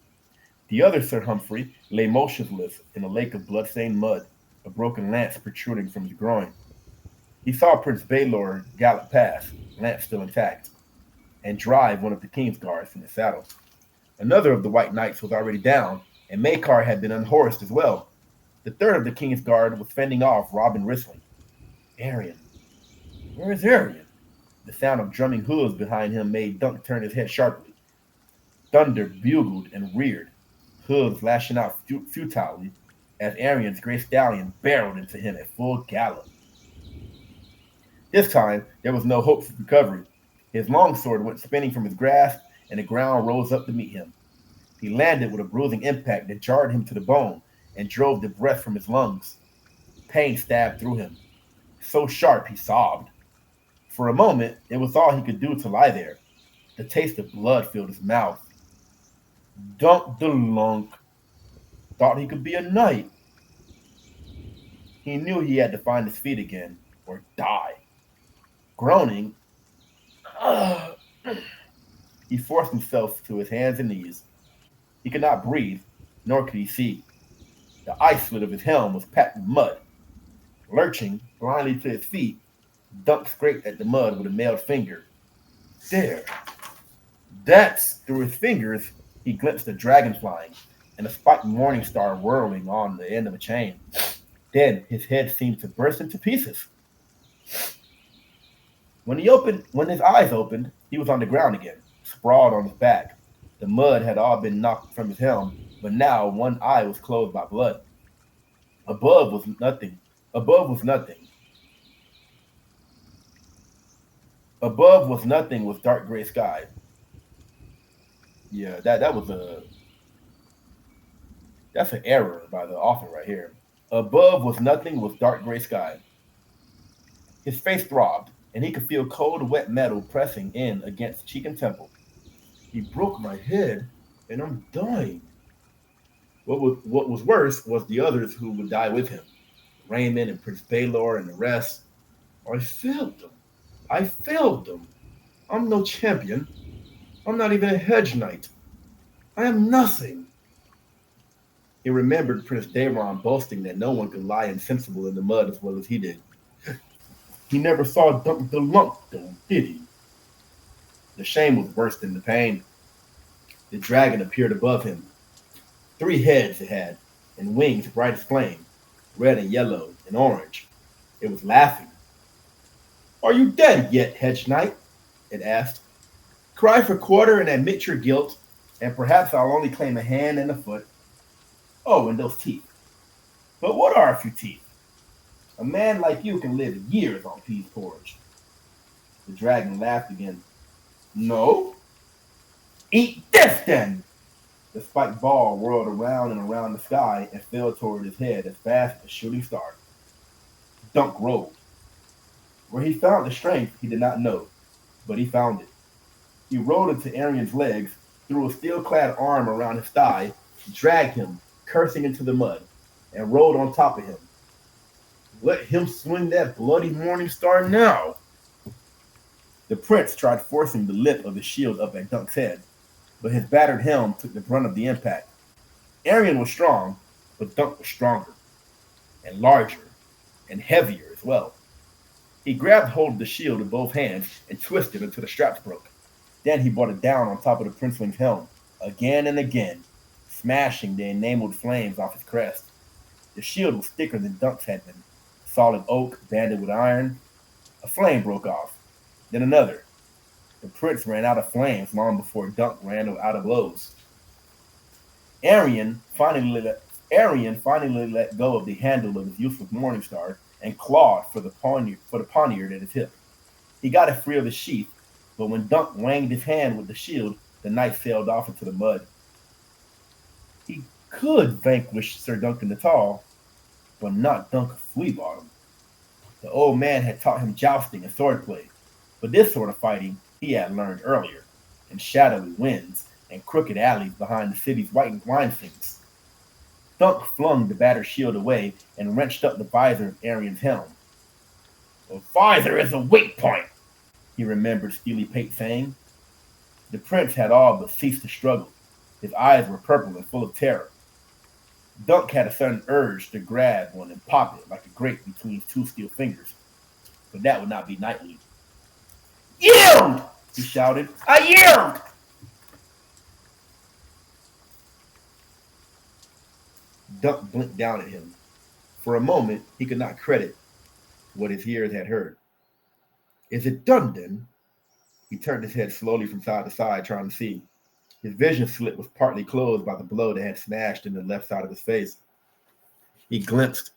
The other Sir Humphrey lay motionless in a lake of blood-stained mud, a broken lance protruding from his groin. He saw Prince Baelor gallop past, lance still intact, and drive one of the king's guards from the saddle. Another of the white knights was already down, and Maekar had been unhorsed as well. The third of the king's guard was fending off Robin Rissling. Arian. Where is Arian? The sound of drumming hooves behind him made Dunk turn his head sharply. Thunder bugled and reared, hooves lashing out futilely as Arian's gray stallion barreled into him at full gallop. This time, there was no hope for recovery. His longsword went spinning from his grasp, and the ground rose up to meet him. He landed with a bruising impact that jarred him to the bone and drove the breath from his lungs. Pain stabbed through him, so sharp he sobbed. For a moment, it was all he could do to lie there. The taste of blood filled his mouth. Dunk the Lunk thought he could be a knight. He knew he had to find his feet again or die. Groaning, "Ugh," he forced himself to his hands and knees. He could not breathe, nor could he see. The eye slit of his helm was packed with mud. Lurching blindly to his feet, Dunk scraped at the mud with a mailed finger. There. That's through his fingers he glimpsed a dragon flying and a spiked morning star whirling on the end of a chain. Then his head seemed to burst into pieces. When his eyes opened, he was on the ground again, sprawled on his back. The mud had all been knocked from his helm, but now one eye was closed by blood. Above was nothing. Above was nothing. Above was nothing with dark gray sky. Yeah, that's an error by the author right here. Above was nothing with dark gray sky. His face throbbed, and he could feel cold, wet metal pressing in against cheek and temple. He broke my head, and I'm dying. What was worse was the others who would die with him. Raymond and Prince Baylor and the rest. I failed them. I failed them. I'm no champion. I'm not even a hedge knight. I am nothing. He remembered Prince Dayron boasting that no one could lie insensible in the mud as well as he did. He never saw Dunk the Lunk, though, did he? The shame was worse than the pain. The dragon appeared above him. 3 heads it had, and wings bright as flame, red and yellow and orange. It was laughing. Are you dead yet, Hedge Knight? It asked. Cry for quarter and admit your guilt, and perhaps I'll only claim a hand and a foot. Oh, and those teeth. But what are a few teeth? A man like you can live years on peas porridge. The dragon laughed again. No? Eat this then! The spiked ball whirled around and around the sky and fell toward his head as fast as a shooting star. Dunk rolled. Where he found the strength, he did not know, but he found it. He rolled into Arian's legs, threw a steel-clad arm around his thigh, dragged him, cursing into the mud, and rolled on top of him. Let him swing that bloody morning star now. The prince tried forcing the lip of his shield up at Dunk's head, but his battered helm took the brunt of the impact. Arian was strong, but Dunk was stronger, and larger, and heavier as well. He grabbed hold of the shield in both hands and twisted until the straps broke. Then he brought it down on top of the princeling's helm, again and again, smashing the enameled flames off his crest. The shield was thicker than Dunk's had been, solid oak banded with iron. A flame broke off, then another. The prince ran out of flames long before Dunk ran out of blows. Arian finally let go of the handle of his useless morning star and clawed for the poniard at his hip. He got it free of the sheath, but when Dunk wanged his hand with the shield, the knife sailed off into the mud. He could vanquish Sir Duncan the Tall, but not Dunk of Fleabottom. The old man had taught him jousting and swordplay, but this sort of fighting he had learned earlier, in shadowy winds and crooked alleys behind the city's whitened wine sinks. Dunk flung the battered shield away and wrenched up the visor of Arian's helm. The visor is a weak point, he remembered Steely Pate saying. The prince had all but ceased to struggle. His eyes were purple and full of terror. Dunk had a sudden urge to grab one and pop it like a grape between his 2 steel fingers, but that would not be knightly. Yield! He shouted. I yield! Dunk blinked down at him. For a moment, he could not credit what his ears had heard. Is it done then? He turned his head slowly from side to side, trying to see. His vision slit was partly closed by the blow that had smashed in the left side of his face. He glimpsed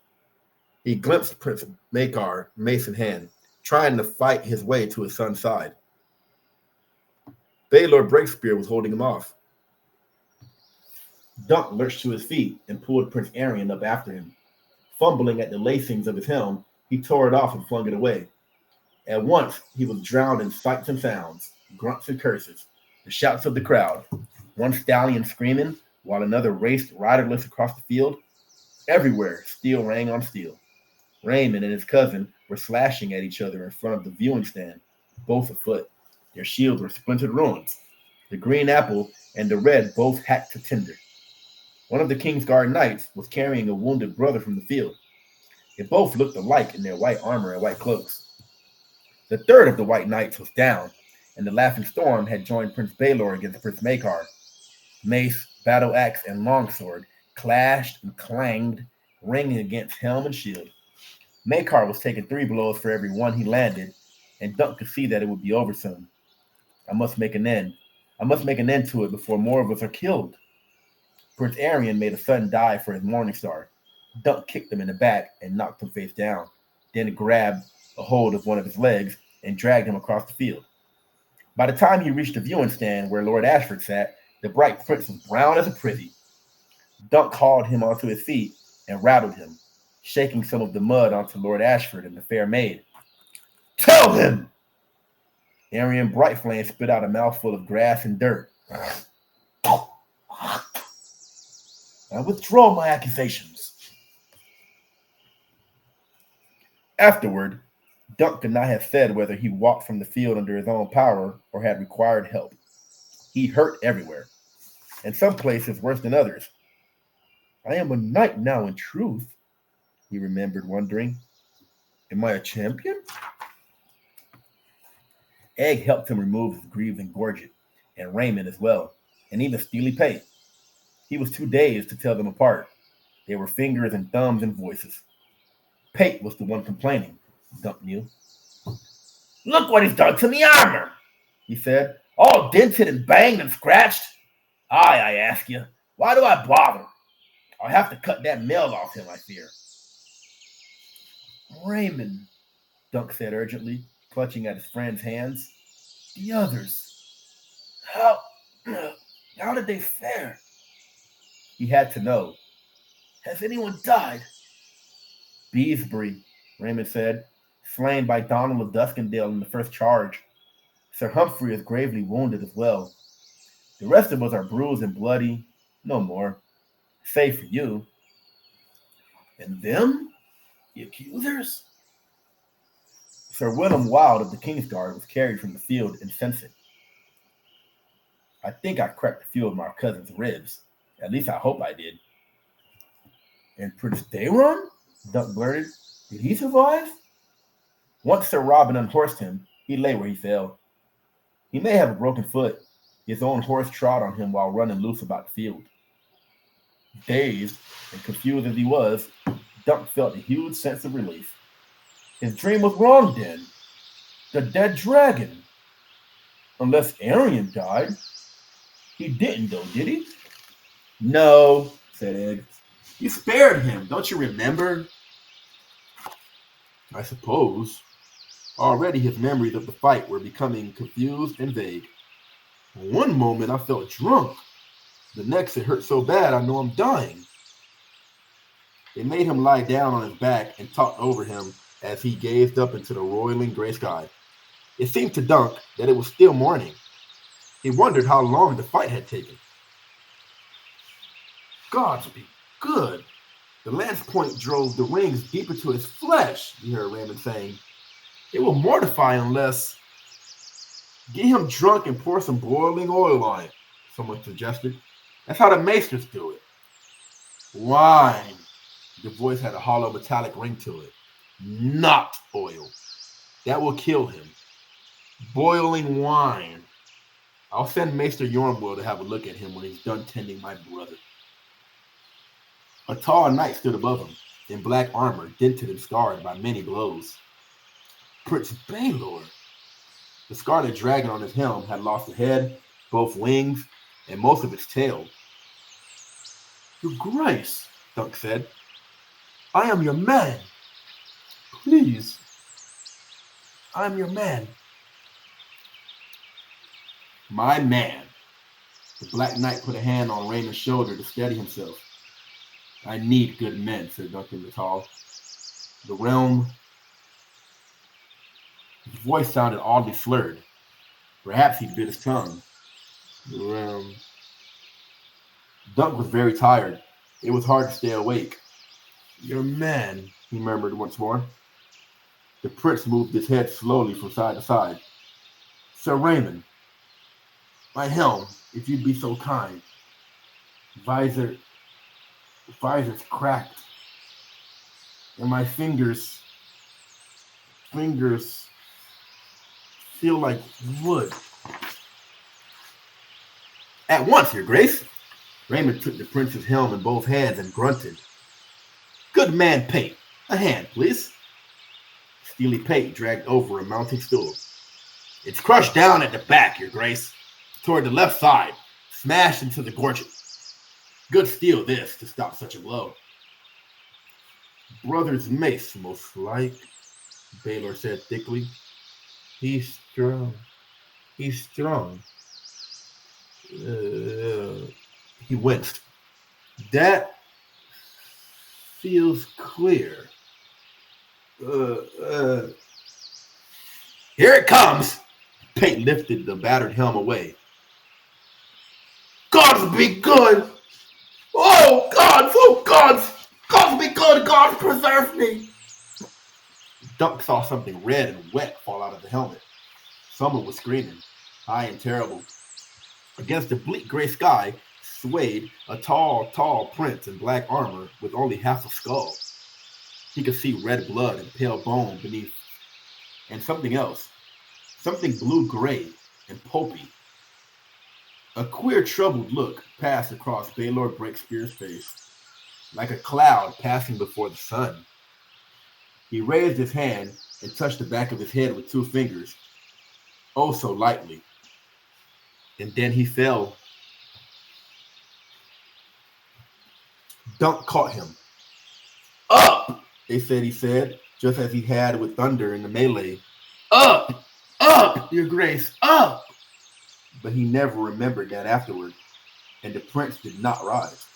he glimpsed Prince Makar, mace in hand, trying to fight his way to his son's side. Baylor Breakspear was holding him off. Dunk lurched to his feet and pulled Prince Arian up after him. Fumbling at the lacings of his helm, he tore it off and flung it away. At once, he was drowned in sights and sounds, grunts and curses, the shouts of the crowd, one stallion screaming while another raced riderless across the field. Everywhere, steel rang on steel. Raymond and his cousin were slashing at each other in front of the viewing stand, both afoot. Their shields were splintered ruins. The green apple and the red both hacked to tinder. One of the Kingsguard knights was carrying a wounded brother from the field. They both looked alike in their white armor and white cloaks. The third of the white knights was down, and the Laughing Storm had joined Prince Baylor against Prince Makar. Mace, battle axe, and longsword clashed and clanged, ringing against helm and shield. Makar was taking 3 blows for every one he landed, and Dunk could see that it would be over soon. I must make an end. I must make an end to it before more of us are killed. Prince Arian made a sudden dive for his Morning Star. Dunk kicked him in the back and knocked him face down, then grabbed a hold of one of his legs and dragged him across the field. By the time he reached the viewing stand where Lord Ashford sat, the bright prince was brown as a privy. Dunk hauled him onto his feet and rattled him, shaking some of the mud onto Lord Ashford and the fair maid. Tell him! Arian Brightflame spit out a mouthful of grass and dirt. I withdraw my accusations. Afterward, Dunk could not have said whether he walked from the field under his own power or had required help. He hurt everywhere, and some places worse than others. I am a knight now in truth, he remembered, wondering. Am I a champion? Egg helped him remove his greaves and gorget, and Raymond as well, and even Steely Pate. He was too dazed to tell them apart. They were fingers and thumbs and voices. Pate was the one complaining, Dunk knew. Look what he's done to me armor, he said. All dented and banged and scratched. Aye, I ask you, why do I bother? I'll have to cut that mail off him, I fear. Raymond, Dunk said urgently, clutching at his friend's hands. The others. How did they fare? He had to know. Has anyone died? Beesbury, Raymond said, slain by Donald of Duskendale in the first charge. Sir Humphrey is gravely wounded as well. The rest of us are bruised and bloody, no more. Save for you. And them? The accusers? Sir William Wilde of the Kingsguard was carried from the field insensate. I think I cracked a few of my cousin's ribs. At least I hope I did. And Prince Dayron? Dunk blurted. Did he survive? Once Sir Robin unhorsed him, he lay where he fell. He may have a broken foot. His own horse trod on him while running loose about the field. Dazed and confused as he was, Dunk felt a huge sense of relief. His dream was wrong then. The dead dragon. Unless Arian died. He didn't though, did he? No, said Egg. You spared him, don't you remember? I suppose. Already his memories of the fight were becoming confused and vague. One moment I felt drunk. The next it hurt so bad I know I'm dying. They made him lie down on his back and talked over him as he gazed up into the roiling gray sky. It seemed to Dunk that it was still morning. He wondered how long the fight had taken. Gods be good. The lance point drove the rings deep into his flesh, he heard Raymond saying. It will mortify unless... Get him drunk and pour some boiling oil on it, someone suggested. That's how the maesters do it. Wine. The voice had a hollow metallic ring to it. Not oil. That will kill him. Boiling wine. I'll send Maester Yornwell to have a look at him when he's done tending my brother. A tall knight stood above him. in black armor, dented and scarred by many blows. Prince Baelor. The scarlet dragon on his helm had lost a head, both wings, and most of its tail. Your Grace, Dunk said, I am your man. Please, I am your man. My man. The Black Knight put a hand on Raymond's shoulder to steady himself. I need good men, said Duncan the Tall. The realm. His voice sounded oddly slurred. Perhaps he bit his tongue. The realm. Dunk was very tired. It was hard to stay awake. Your man, he murmured once more. The prince moved his head slowly from side to side. Sir Raymond, my helm, if you'd be so kind. The visor's cracked. And my fingers feel like wood. At once, your grace. Raymond took the prince's helm in both hands and grunted. Good man, Pate. A hand, please. Steely Pate dragged over a mounting stool. It's crushed down at the back, your grace. Toward the left side, smashed into the gorget. Good steel this to stop such a blow. Brother's mace, most like, Baelor said thickly. He's strong. He's strong. He winced. That feels clear. Here it comes! Pate lifted the battered helm away. Gods be good! Oh, gods! Gods be good! God preserve me! Dunk saw something red and wet fall out of the helmet. Someone was screaming, high and terrible. Against the bleak gray sky swayed a tall prince in black armor with only half a skull. He could see red blood and pale bone beneath, and something else, something blue-gray and pulpy. A queer, troubled look passed across Baelor Breakspear's face, like a cloud passing before the sun. He raised his hand and touched the back of his head with 2 fingers, oh so lightly. And then he fell. Dunk caught him. Up, he said, just as he had with Thunder in the melee. Up, your grace, up! But he never remembered that afterward, and the prince did not rise.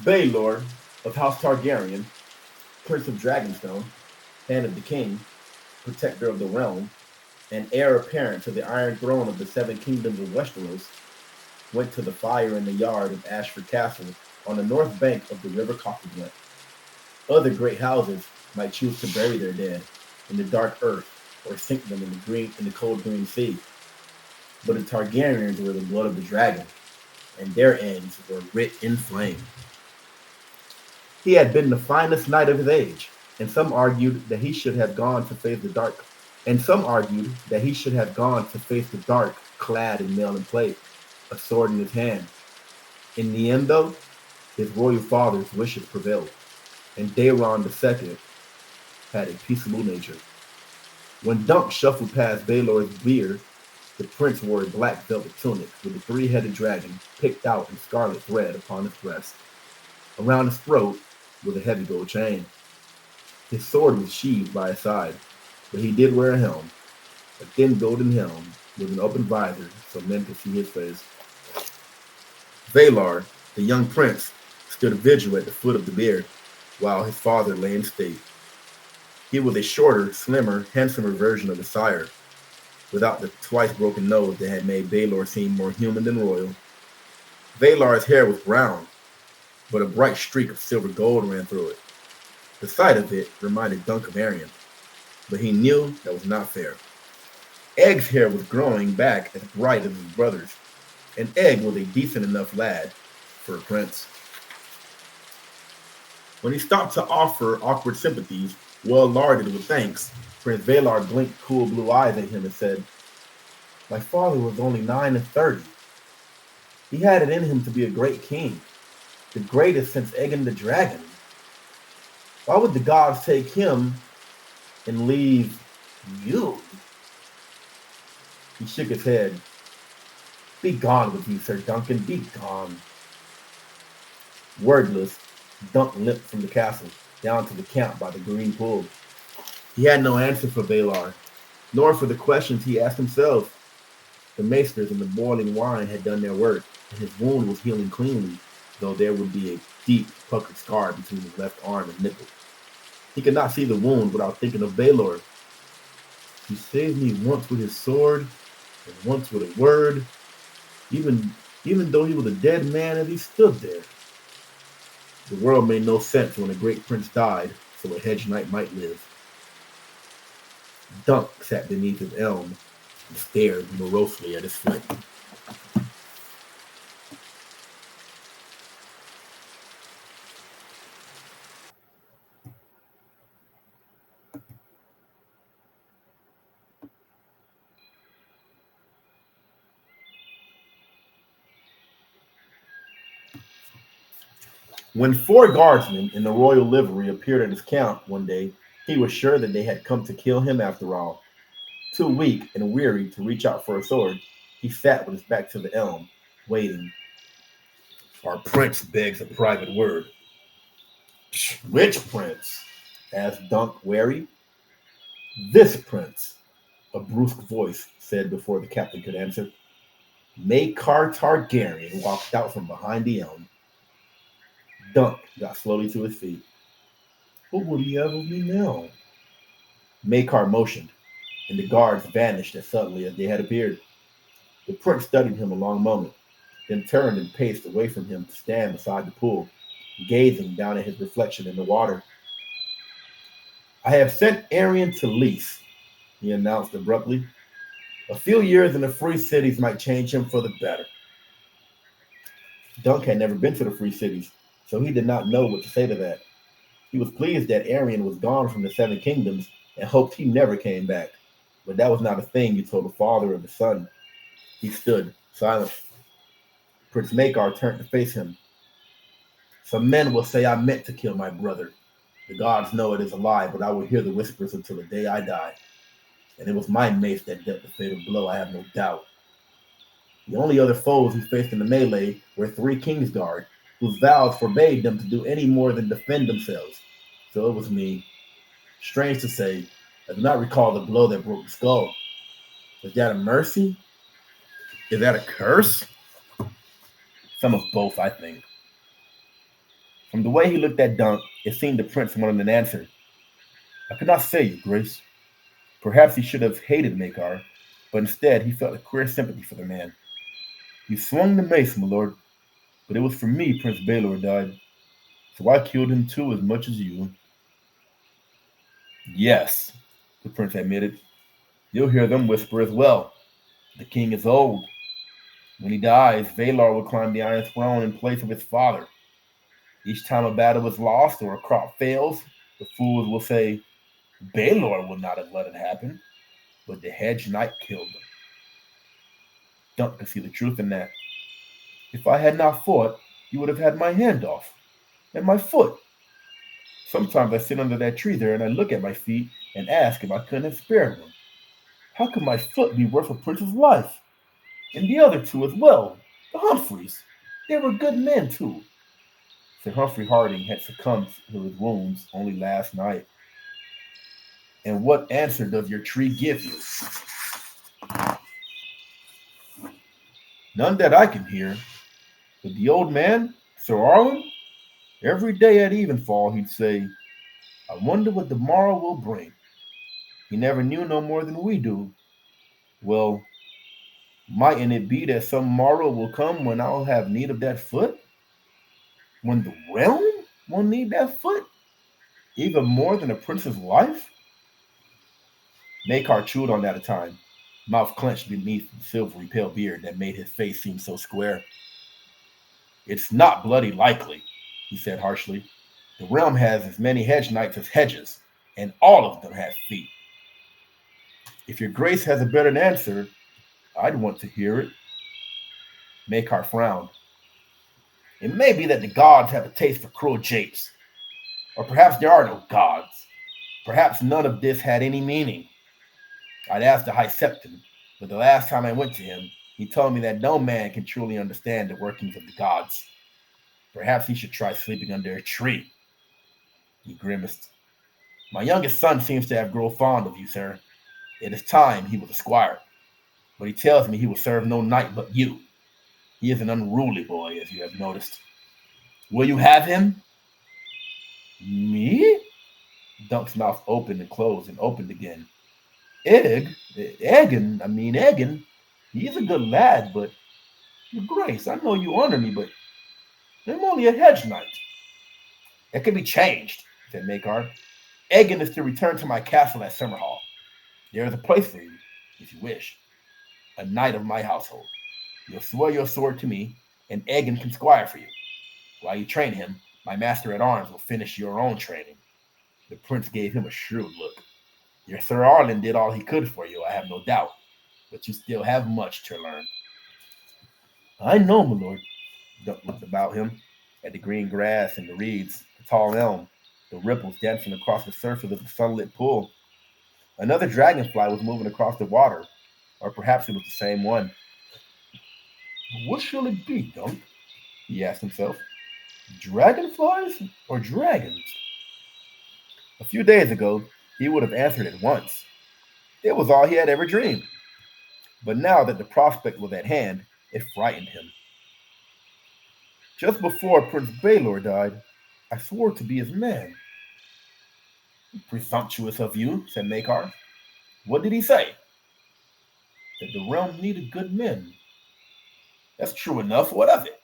Baelor of House Targaryen, Prince of Dragonstone, Hand of the King, Protector of the Realm, and heir apparent to the Iron Throne of the 7 Kingdoms of Westeros, went to the fire in the yard of Ashford Castle on the north bank of the River Cockleglen. Other great houses might choose to bury their dead in the dark earth or sink them in the cold green sea. But the Targaryens were the blood of the dragon, and their ends were writ in flame. He had been the finest knight of his age, and some argued that he should have gone to face the dark. Clad in mail and plate, a sword in his hand. In the end, though, his royal father's wishes prevailed, and Daeron II had a peaceable nature. When Dunk shuffled past Baelor's bier, the prince wore a black velvet tunic with a 3-headed dragon picked out in scarlet thread upon his breast. Around his throat was a heavy gold chain. His sword was sheathed by his side, but he did wear a helm, a thin golden helm with an open visor so men could see his face. Valar, the young prince, stood vigil at the foot of the bier, while his father lay in state. He was a shorter, slimmer, handsomer version of his sire, without the twice-broken nose that had made Baelor seem more human than royal. Valar's hair was brown, but a bright streak of silver gold ran through it. The sight of it reminded Dunk of Arryn. but he knew that was not fair. Egg's hair was growing back as bright as his brother's, and Egg was a decent enough lad for a prince. When he stopped to offer awkward sympathies, well larded with thanks, Prince Valar blinked cool blue eyes at him and said, "My father was only 9 and 30. He had it in him to be a great king, the greatest since Egan the Dragon. Why would the gods take him and leave you?" He shook his head. "Be gone with you, Sir Duncan, be gone." Wordless, Dunk limped from the castle down to the camp by the green pool. He had no answer for Valar, nor for the questions he asked himself. The maesters and the boiling wine had done their work, and his wound was healing cleanly, though there would be a deep, puckered scar between his left arm and nipple. He could not see the wound without thinking of Baelor. "He saved me once with his sword, and once with a word, even even though he was a dead man as he stood there." The world made no sense when a great prince died, so a hedge knight might live. Dunk sat beneath his elm and stared morosely at his foot. When four guardsmen in the royal livery appeared at his camp one day, he was sure that they had come to kill him after all. Too weak and weary to reach out for a sword, he sat with his back to the elm, waiting. "Our prince begs a private word." "Which prince?" asked Dunk, wary. "This prince," a brusque voice said before the captain could answer. Maekar Targaryen walked out from behind the elm. Dunk got slowly to his feet. "What would he have of me now?" Maekar motioned, and the guards vanished as suddenly as they had appeared. The prince studied him a long moment, then turned and paced away from him to stand beside the pool, gazing down at his reflection in the water. "I have sent Arion to Lys," he announced abruptly. "A few years in the free cities might change him for the better." Dunk had never been to the free cities, so he did not know what to say to that. He was pleased that Arion was gone from the Seven Kingdoms and hoped he never came back. But that was not a thing you told the father of the son. He stood, silent. Prince Maekar turned to face him. "Some men will say I meant to kill my brother. The gods know it is a lie, but I will hear the whispers until the day I die. And it was my mace that dealt the fatal blow, I have no doubt. The only other foes he faced in the melee were three Kingsguard, whose vows forbade them to do any more than defend themselves. So it was me. Strange to say, I do not recall the blow that broke the skull. Is that a mercy? Is that a curse? Some of both, I think." From the way he looked at Dunk, it seemed the prince wanted an answer. "I could not say, Your Grace." Perhaps he should have hated Maekar, but instead he felt a queer sympathy for the man. "You swung the mace, my lord, but it was for me Prince Baelor died, so I killed him too as much as you." "Yes," the prince admitted. "You'll hear them whisper as well. The king is old. When he dies, Valar will climb the Iron Throne in place of his father. Each time a battle is lost or a crop fails, the fools will say, Baelor would not have let it happen, but the Hedge Knight killed him." Dunk could see the truth in that. "If I had not fought, you would have had my hand off, and my foot. Sometimes I sit under that tree there and I look at my feet and ask if I couldn't have spared one. How could my foot be worth a prince's life? And the other two as well, the Humphreys. They were good men too." Sir Humphrey Harding had succumbed to his wounds only last night. "And what answer does your tree give you?" "None that I can hear. But the old man, Sir Arlen, every day at evenfall he'd say, 'I wonder what the morrow will bring.' He never knew no more than we do. Well, mightn't it be that some morrow will come when I'll have need of that foot? When the realm will need that foot? Even more than a prince's life?" Makar chewed on that a time, mouth clenched beneath the silvery pale beard that made his face seem so square. It's not bloody likely, he said harshly. The realm has as many hedge knights as hedges, and all of them have feet. If your grace has a better answer, I'd want to hear it. Makar frowned. It may be that the gods have a taste for cruel japes, or perhaps there are no gods. Perhaps none of this had any meaning. I'd asked the High Septon, but the last time I went to him, he told me that no man can truly understand the workings of the gods. Perhaps he should try sleeping under a tree. He grimaced. My youngest son seems to have grown fond of you, sir. It is time he was a squire, but he tells me he will serve no knight but you. He is an unruly boy, as you have noticed. Will you have him? Me? Dunk's mouth opened and closed and opened again. Egan, he's a good lad, but your grace, I know you honor me, but I'm only a hedge knight. That can be changed, said Makar. Egan is to return to my castle at Summerhall. There is a place for you, if you wish. A knight of my household. You'll swear your sword to me, and Egan can squire for you. While you train him, my master at arms will finish your own training. The prince gave him a shrewd look. Your Sir Arlen did all he could for you, I have no doubt, but you still have much to learn. I know, my lord. Dunk looked about him, at the green grass and the reeds, the tall elm, the ripples dancing across the surface of the sunlit pool. Another dragonfly was moving across the water, or perhaps it was the same one. What shall it be, Dunk? He asked himself. Dragonflies or dragons? A few days ago, he would have answered at once. It was all he had ever dreamed. But now that the prospect was at hand, it frightened him. Just before Prince Baelor died, I swore to be his man. Presumptuous of you, said Makar. What did he say? That the realm needed good men. That's true enough. What of it?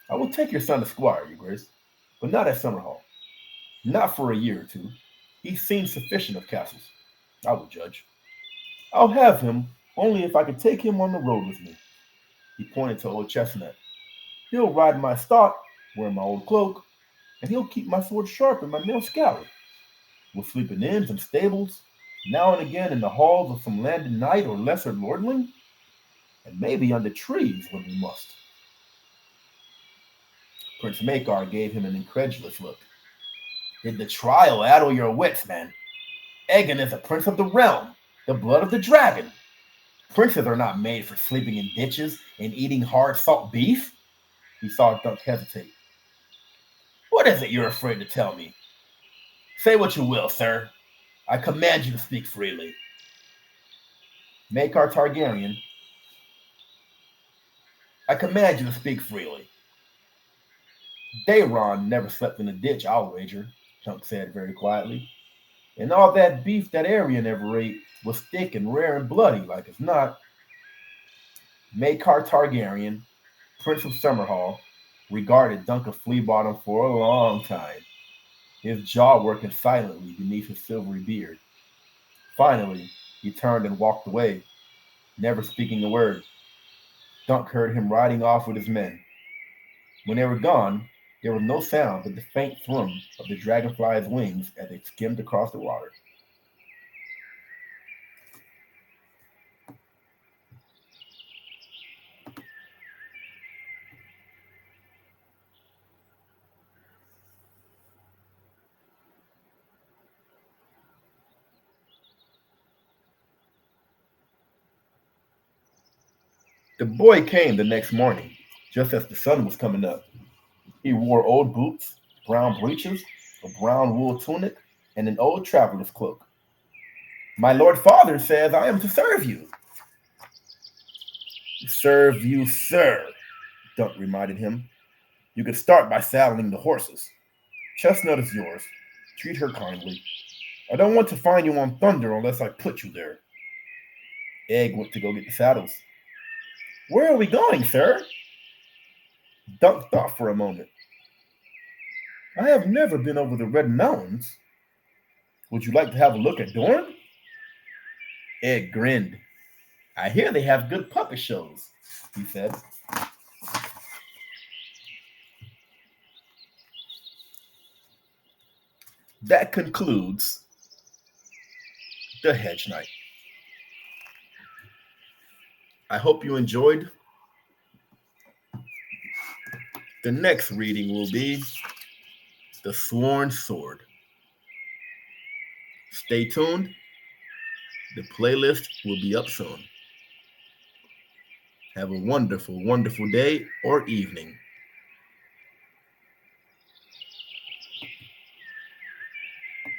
I will take your son to Squire, your grace, but not at Summerhall. Not for a year or two. He's seen sufficient of castles, I will judge. I'll have him only if I can take him on the road with me. He pointed to old Chestnut. He'll ride my stock, wear my old cloak, and he'll keep my sword sharp and my mail scoured. We'll sleep in inns and stables, now and again in the halls of some landed knight or lesser lordling, and maybe under trees when we must. Prince Makar gave him an incredulous look. Did the trial addle your wits, man? Egan is a prince of the realm, the blood of the dragon. Princes are not made for sleeping in ditches and eating hard salt beef. He saw Dunk hesitate. What is it you're afraid to tell me? Say what you will, sir. I command you to speak freely. Makar Targaryen, I command you to speak freely. Daeron never slept in a ditch, I'll wager, Dunk said very quietly. And all that beef that Arya never ate was thick and rare and bloody, like as not. Makar Targaryen, Prince of Summerhall, regarded Dunk of Fleabottom for a long time, his jaw working silently beneath his silvery beard. Finally, he turned and walked away, never speaking a word. Dunk heard him riding off with his men. When they were gone, there was no sound but the faint thrum of the dragonfly's wings as they skimmed across the water. The boy came the next morning, just as the sun was coming up. He wore old boots, brown breeches, a brown wool tunic, and an old traveler's cloak. My lord father says I am to serve you. Serve you, sir, Dunk reminded him. You can start by saddling the horses. Chestnut is yours. Treat her kindly. I don't want to find you on Thunder unless I put you there. Egg went to go get the saddles. Where are we going, sir? Dunk thought for a moment. I have never been over the Red Mountains. Would you like to have a look at Dorne? Ed grinned. I hear they have good puppet shows, he said. That concludes The Hedge Knight. I hope you enjoyed. The next reading will be The Sworn Sword. Stay tuned. The playlist will be up soon. Have a wonderful, wonderful day or evening.